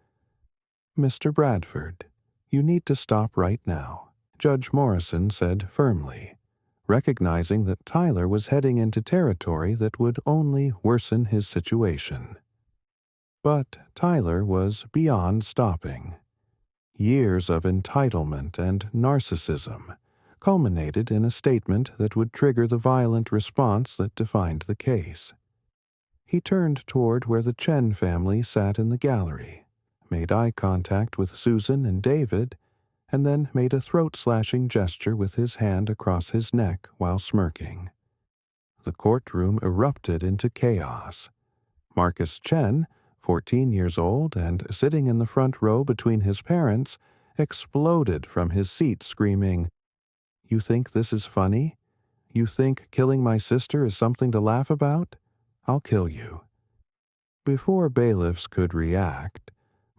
Mr. Bradford, you need to stop right now, Judge Morrison said firmly, recognizing that Tyler was heading into territory that would only worsen his situation. But Tyler was beyond stopping. Years of entitlement and narcissism culminated in a statement that would trigger the violent response that defined the case. He turned toward where the Chen family sat in the gallery, made eye contact with Susan and David, and then made a throat-slashing gesture with his hand across his neck while smirking. The courtroom erupted into chaos. Marcus Chen, 14 years old and sitting in the front row between his parents, exploded from his seat screaming, You think this is funny? You think killing my sister is something to laugh about? I'll kill you. Before bailiffs could react,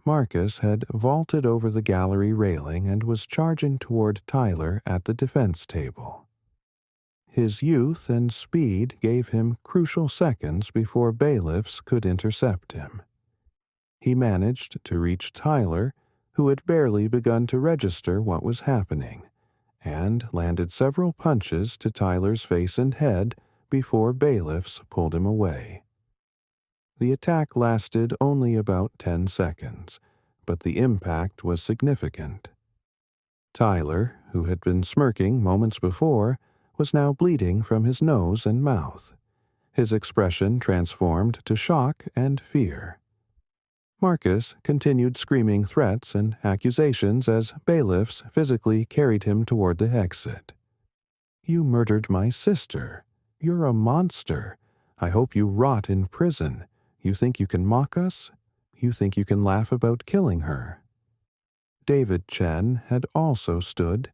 Marcus had vaulted over the gallery railing and was charging toward Tyler at the defense table. His youth and speed gave him crucial seconds before bailiffs could intercept him. He managed to reach Tyler, who had barely begun to register what was happening, and landed several punches to Tyler's face and head before bailiffs pulled him away. The attack lasted only about 10 seconds, but the impact was significant. Tyler, who had been smirking moments before, was now bleeding from his nose and mouth. His expression transformed to shock and fear. Marcus continued screaming threats and accusations as bailiffs physically carried him toward the exit. "You murdered my sister. You're a monster. I hope you rot in prison. You think you can mock us? You think you can laugh about killing her?" David Chen had also stood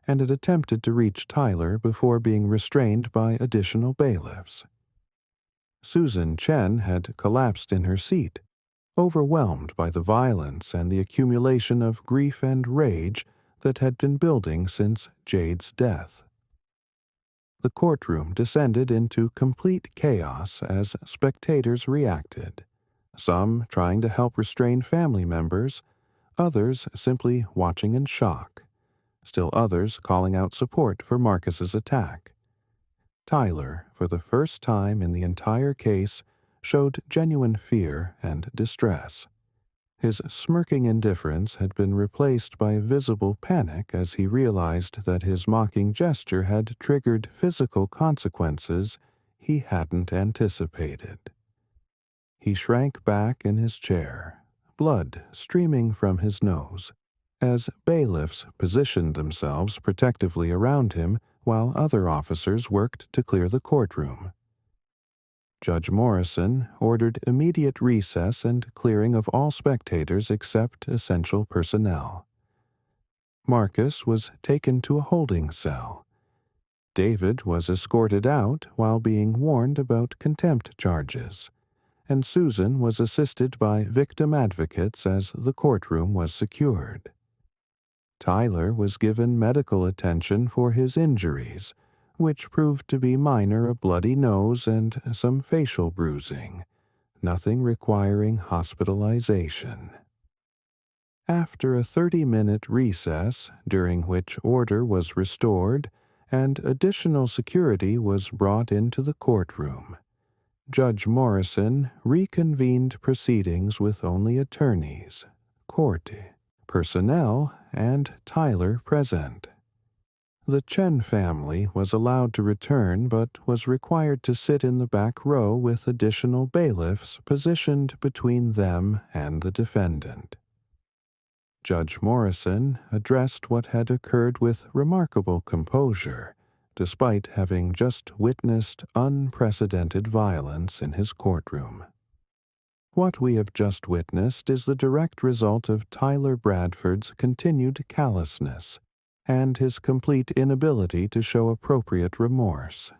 and had attempted to reach Tyler before being restrained by additional bailiffs. Susan Chen had collapsed in her seat, overwhelmed by the violence and the accumulation of grief and rage that had been building since Jade's death. The courtroom descended into complete chaos as spectators reacted, some trying to help restrain family members, others simply watching in shock, still others calling out support for Marcus's attack. Tyler, for the first time in the entire case, showed genuine fear and distress. His smirking indifference had been replaced by visible panic as he realized that his mocking gesture had triggered physical consequences he hadn't anticipated. He shrank back in his chair, blood streaming from his nose, as bailiffs positioned themselves protectively around him while other officers worked to clear the courtroom. Judge Morrison ordered immediate recess and clearing of all spectators except essential personnel. Marcus was taken to a holding cell. David was escorted out while being warned about contempt charges, and Susan was assisted by victim advocates as the courtroom was secured. Tyler was given medical attention for his injuries, which proved to be minor: a bloody nose and some facial bruising, nothing requiring hospitalization. After a 30-minute recess, during which order was restored and additional security was brought into the courtroom, Judge Morrison reconvened proceedings with only attorneys, court personnel, and Tyler present. The Chen family was allowed to return but was required to sit in the back row with additional bailiffs positioned between them and the defendant. Judge Morrison addressed what had occurred with remarkable composure, despite having just witnessed unprecedented violence in his courtroom. What we have just witnessed is the direct result of Tyler Bradford's continued callousness and his complete inability to show appropriate remorse.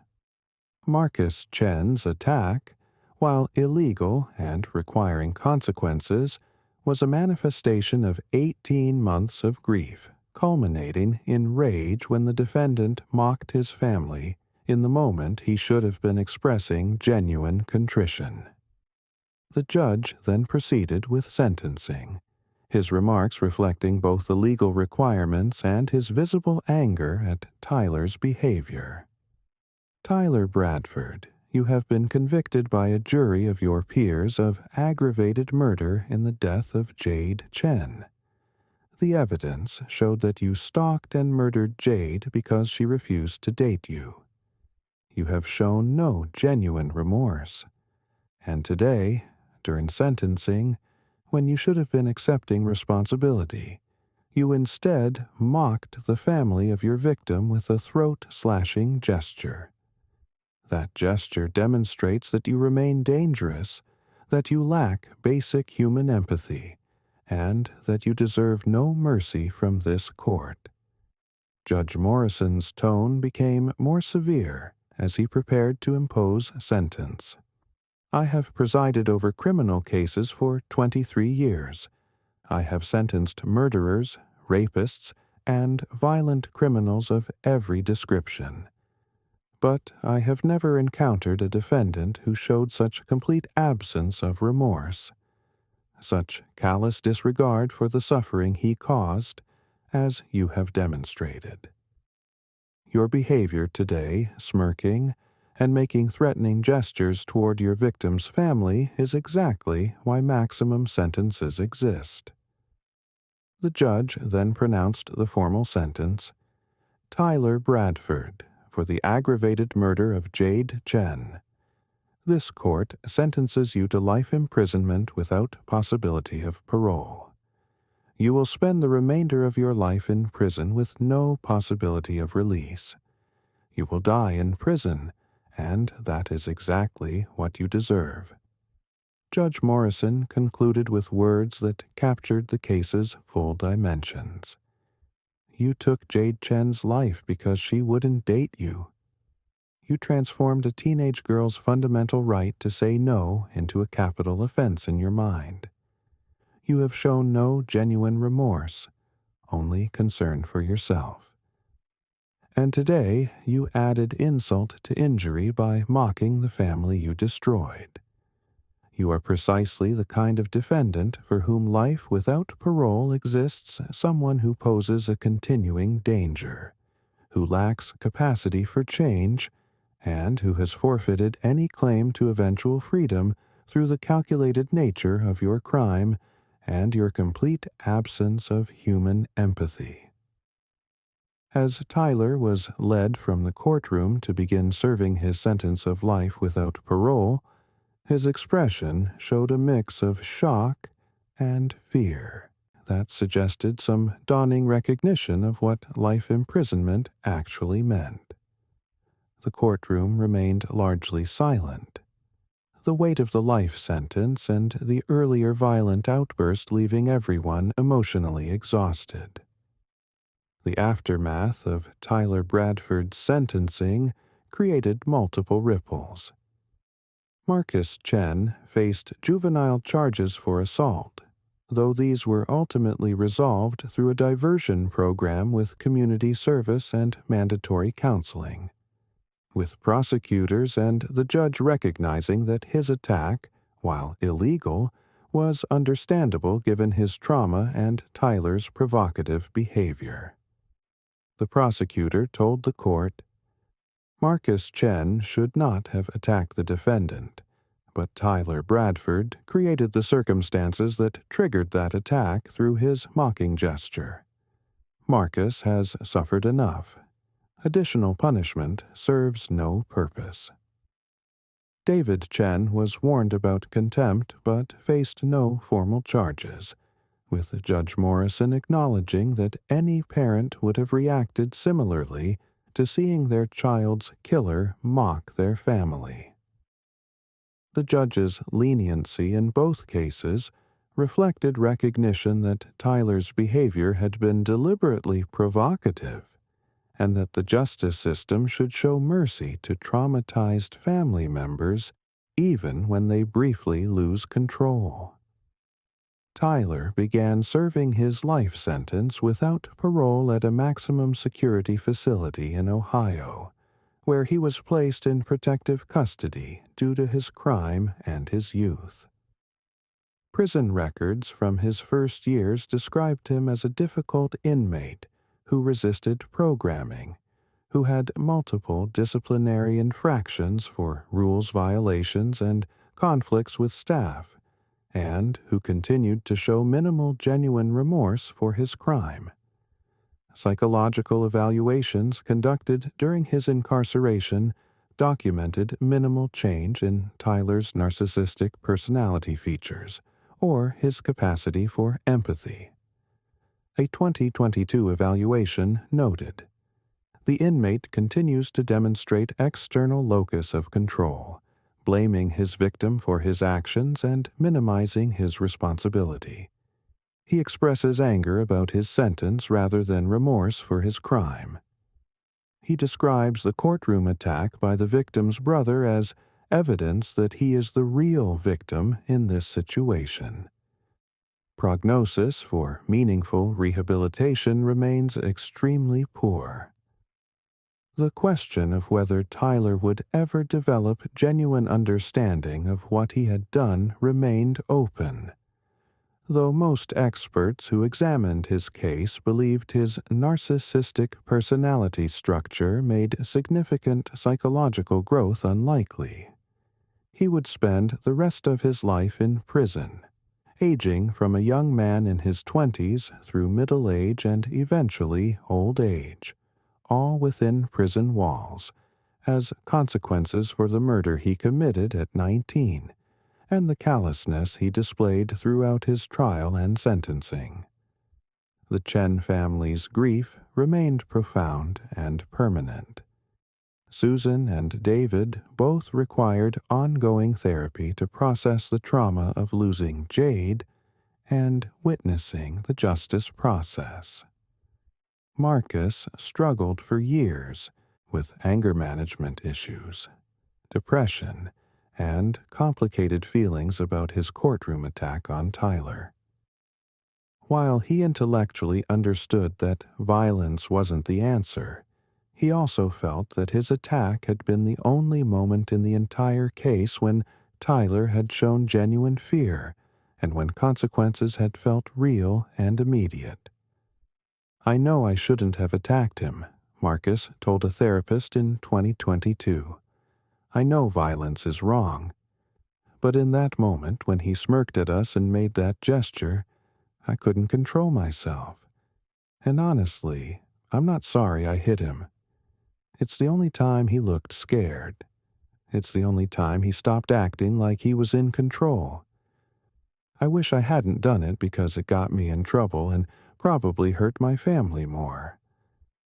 Marcus Chen's attack, while illegal and requiring consequences, was a manifestation of 18 months of grief, culminating in rage when the defendant mocked his family in the moment he should have been expressing genuine contrition. The judge then proceeded with sentencing, his remarks reflecting both the legal requirements and his visible anger at Tyler's behavior. "Tyler Bradford, you have been convicted by a jury of your peers of aggravated murder in the death of Jade Chen. The evidence showed that you stalked and murdered Jade because she refused to date you. You have shown no genuine remorse. And today, during sentencing, when you should have been accepting responsibility, you instead mocked the family of your victim with a throat-slashing gesture. That gesture demonstrates that you remain dangerous, that you lack basic human empathy, and that you deserve no mercy from this court." Judge Morrison's tone became more severe as he prepared to impose sentence. "I have presided over criminal cases for 23 years. I have sentenced murderers, rapists, and violent criminals of every description. But I have never encountered a defendant who showed such complete absence of remorse, such callous disregard for the suffering he caused, as you have demonstrated. Your behavior today, smirking and making threatening gestures toward your victim's family, is exactly why maximum sentences exist." The judge then pronounced the formal sentence: "Tyler Bradford, for the aggravated murder of Jade Chen. This court sentences you to life imprisonment without possibility of parole. You will spend the remainder of your life in prison with no possibility of release. You will die in prison, and that is exactly what you deserve. Judge Morrison concluded with words that captured the case's full dimensions. You took Jade Chen's life because she wouldn't date you. You transformed a teenage girl's fundamental right to say no into a capital offense in your mind. You have shown no genuine remorse, only concern for yourself. And today you added insult to injury by mocking the family you destroyed. You are precisely the kind of defendant for whom life without parole exists someone who poses a continuing danger, who lacks capacity for change, and who has forfeited any claim to eventual freedom through the calculated nature of your crime and your complete absence of human empathy. As Tyler was led from the courtroom to begin serving his sentence of life without parole, his expression showed a mix of shock and fear that suggested some dawning recognition of what life imprisonment actually meant. The courtroom remained largely silent, the weight of the life sentence and the earlier violent outburst leaving everyone emotionally exhausted. The aftermath of Tyler Bradford's sentencing created multiple ripples. Marcus Chen faced juvenile charges for assault, though these were ultimately resolved through a diversion program with community service and mandatory counseling, with prosecutors and the judge recognizing that his attack, while illegal, was understandable given his trauma and Tyler's provocative behavior. The prosecutor told the court, Marcus Chen should not have attacked the defendant, but Tyler Bradford created the circumstances that triggered that attack through his mocking gesture. Marcus has suffered enough. Additional punishment serves no purpose. David Chen was warned about contempt but faced no formal charges, with Judge Morrison acknowledging that any parent would have reacted similarly to seeing their child's killer mock their family. The judge's leniency in both cases reflected recognition that Tyler's behavior had been deliberately provocative, and that the justice system should show mercy to traumatized family members even when they briefly lose control. Tyler began serving his life sentence without parole at a maximum security facility in Ohio, where he was placed in protective custody due to his crime and his youth. Prison records from his first years described him as a difficult inmate who resisted programming, who had multiple disciplinary infractions for rules violations and conflicts with staff, and who continued to show minimal genuine remorse for his crime. Psychological evaluations conducted during his incarceration documented minimal change in Tyler's narcissistic personality features or his capacity for empathy. A 2022 evaluation noted, the inmate continues to demonstrate external locus of control, blaming his victim for his actions and minimizing his responsibility. He expresses anger about his sentence rather than remorse for his crime. He describes the courtroom attack by the victim's brother as evidence that he is the real victim in this situation. Prognosis for meaningful rehabilitation remains extremely poor. The question of whether Tyler would ever develop genuine understanding of what he had done remained open, though most experts who examined his case believed his narcissistic personality structure made significant psychological growth unlikely. He would spend the rest of his life in prison, aging from a young man in his 20s through middle age and eventually old age, all within prison walls, as consequences for the murder he committed at 19 and the callousness he displayed throughout his trial and sentencing. The Chen family's grief remained profound and permanent. Susan and David both required ongoing therapy to process the trauma of losing Jade and witnessing the justice process. Marcus struggled for years with anger management issues, depression, and complicated feelings about his courtroom attack on Tyler. While he intellectually understood that violence wasn't the answer, he also felt that his attack had been the only moment in the entire case when Tyler had shown genuine fear and when consequences had felt real and immediate. "I know I shouldn't have attacked him," Marcus told a therapist in 2022. "I know violence is wrong. But in that moment when he smirked at us and made that gesture, I couldn't control myself. And honestly, I'm not sorry I hit him. It's the only time he looked scared. It's the only time he stopped acting like he was in control. I wish I hadn't done it because it got me in trouble and probably hurt my family more.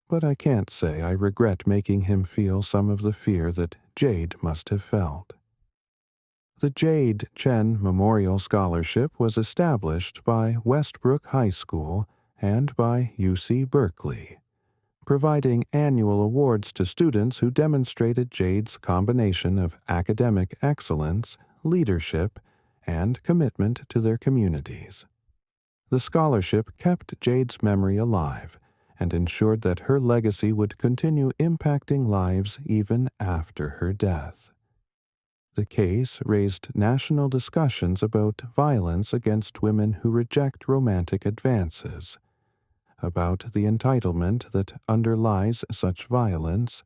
But I can't say I regret making him feel some of the fear that Jade must have felt." The Jade Chen Memorial Scholarship was established by Westbrook High School and by UC Berkeley, providing annual awards to students who demonstrated Jade's combination of academic excellence, leadership, and commitment to their communities. The scholarship kept Jade's memory alive and ensured that her legacy would continue impacting lives even after her death. The case raised national discussions about violence against women who reject romantic advances, about the entitlement that underlies such violence,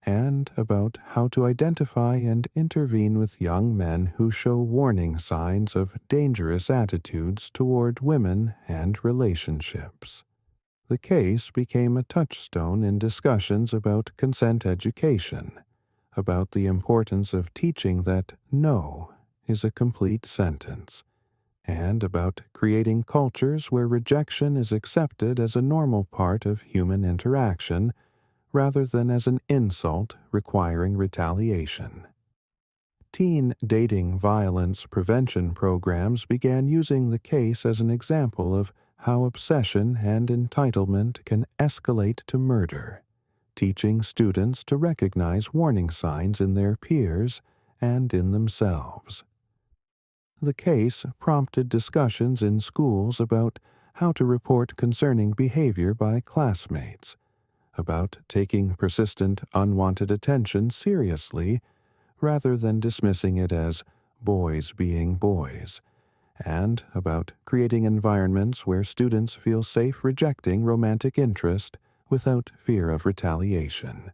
and about how to identify and intervene with young men who show warning signs of dangerous attitudes toward women and relationships. The case became a touchstone in discussions about consent education, about the importance of teaching that no is a complete sentence, and about creating cultures where rejection is accepted as a normal part of human interaction rather than as an insult requiring retaliation. Teen dating violence prevention programs began using the case as an example of how obsession and entitlement can escalate to murder, teaching students to recognize warning signs in their peers and in themselves. The case prompted discussions in schools about how to report concerning behavior by classmates, about taking persistent unwanted attention seriously rather than dismissing it as boys being boys, and about creating environments where students feel safe rejecting romantic interest without fear of retaliation.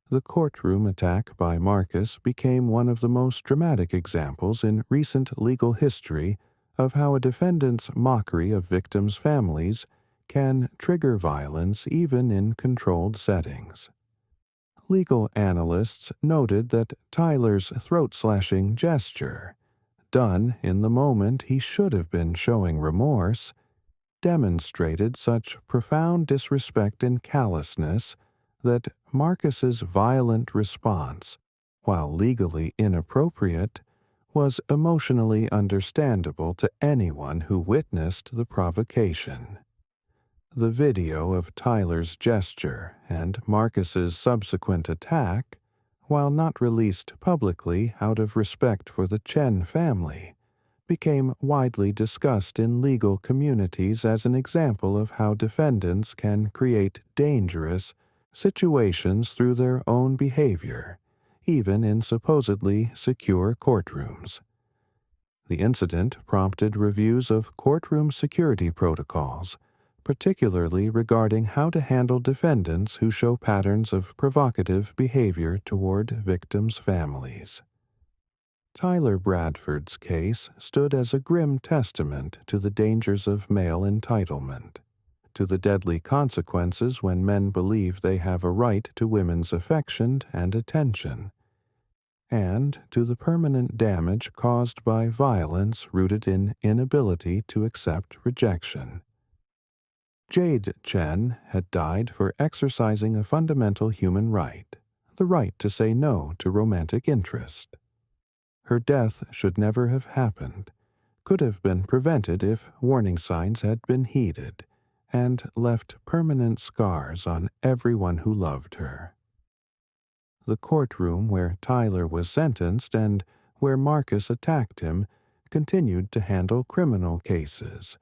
The courtroom attack by Marcus became one of the most dramatic examples in recent legal history of how a defendant's mockery of victims' families can trigger violence even in controlled settings. Legal analysts noted that Tyler's throat-slashing gesture, done in the moment he should have been showing remorse, demonstrated such profound disrespect and callousness that Marcus's violent response, while legally inappropriate, was emotionally understandable to anyone who witnessed the provocation. The video of Tyler's gesture and Marcus's subsequent attack, while not released publicly out of respect for the Chen family, became widely discussed in legal communities as an example of how defendants can create dangerous situations through their own behavior, even in supposedly secure courtrooms. The incident prompted reviews of courtroom security protocols, particularly regarding how to handle defendants who show patterns of provocative behavior toward victims' families. Tyler Bradford's case stood as a grim testament to the dangers of male entitlement, to the deadly consequences when men believe they have a right to women's affection and attention, and to the permanent damage caused by violence rooted in inability to accept rejection. Jade Chen had died for exercising a fundamental human right, the right to say no to romantic interest. Her death should never have happened, could have been prevented if warning signs had been heeded, and left permanent scars on everyone who loved her. The courtroom where Tyler was sentenced and where Marcus attacked him continued to handle criminal cases,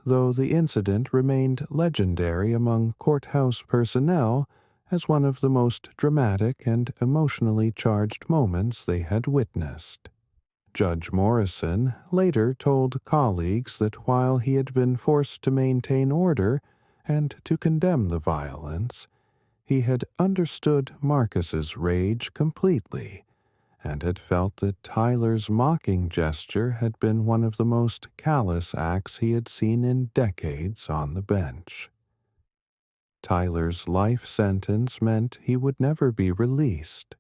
though the incident remained legendary among courthouse personnel as one of the most dramatic and emotionally charged moments they had witnessed. Judge Morrison later told colleagues that while he had been forced to maintain order and to condemn the violence, he had understood Marcus's rage completely and had felt that Tyler's mocking gesture had been one of the most callous acts he had seen in decades on the bench. Tyler's life sentence meant he would never be released,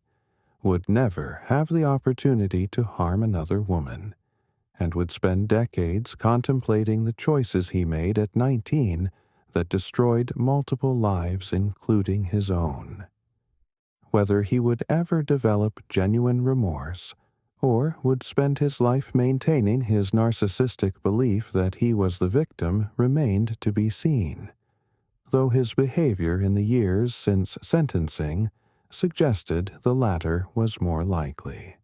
would never have the opportunity to harm another woman, and would spend decades contemplating the choices he made at 19 that destroyed multiple lives, including his own. Whether he would ever develop genuine remorse, or would spend his life maintaining his narcissistic belief that he was the victim, remained to be seen, though his behavior in the years since sentencing suggested the latter was more likely.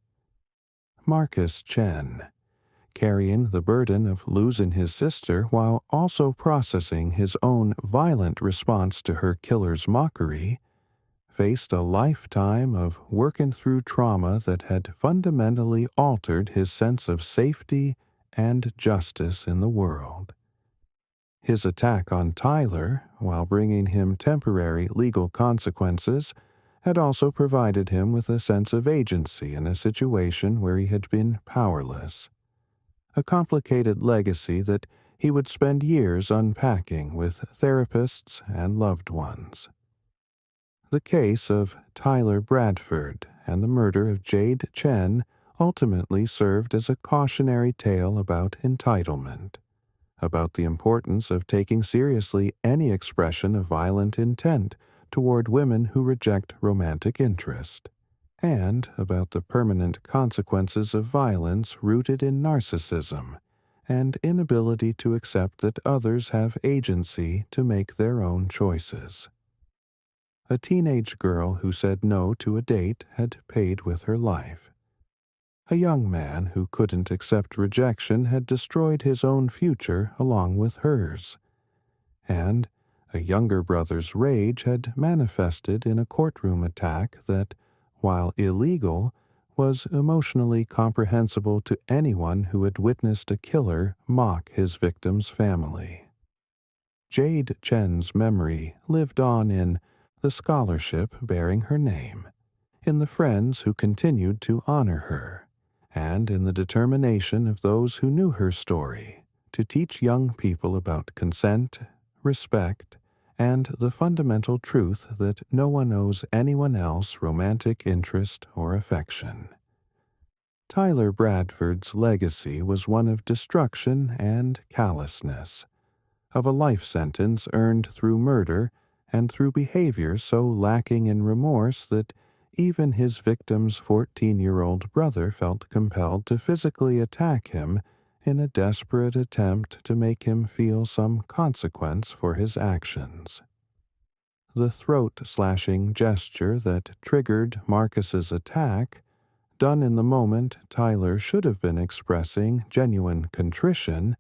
Marcus Chen, carrying the burden of losing his sister while also processing his own violent response to her killer's mockery, faced a lifetime of working through trauma that had fundamentally altered his sense of safety and justice in the world. His attack on Tyler, while bringing him temporary legal consequences, had also provided him with a sense of agency in a situation where he had been powerless, a complicated legacy that he would spend years unpacking with therapists and loved ones. The case of Tyler Bradford and the murder of Jade Chen ultimately served as a cautionary tale about entitlement, about the importance of taking seriously any expression of violent intent toward women who reject romantic interest, and about the permanent consequences of violence rooted in narcissism and inability to accept that others have agency to make their own choices. A teenage girl who said no to a date had paid with her life. A young man who couldn't accept rejection had destroyed his own future along with hers. And a younger brother's rage had manifested in a courtroom attack that, while illegal, was emotionally comprehensible to anyone who had witnessed a killer mock his victim's family. Jade Chen's memory lived on in the scholarship bearing her name, in the friends who continued to honor her, and in the determination of those who knew her story to teach young people about consent, respect, and the fundamental truth that no one owes anyone else romantic interest or affection. Tyler Bradford's legacy was one of destruction and callousness, of a life sentence earned through murder and through behavior so lacking in remorse that even his victim's 14-year-old brother felt compelled to physically attack him in a desperate attempt to make him feel some consequence for his actions. The throat-slashing gesture that triggered Marcus's attack, done in the moment Tyler should have been expressing genuine contrition,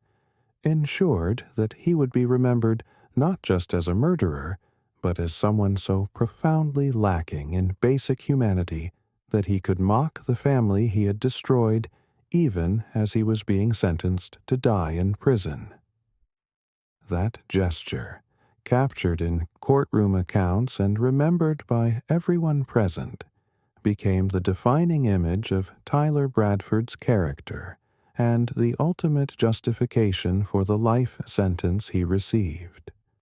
ensured that he would be remembered not just as a murderer, but as someone so profoundly lacking in basic humanity that he could mock the family he had destroyed even as he was being sentenced to die in prison. That gesture, captured in courtroom accounts and remembered by everyone present, became the defining image of Tyler Bradford's character and the ultimate justification for the life sentence he received.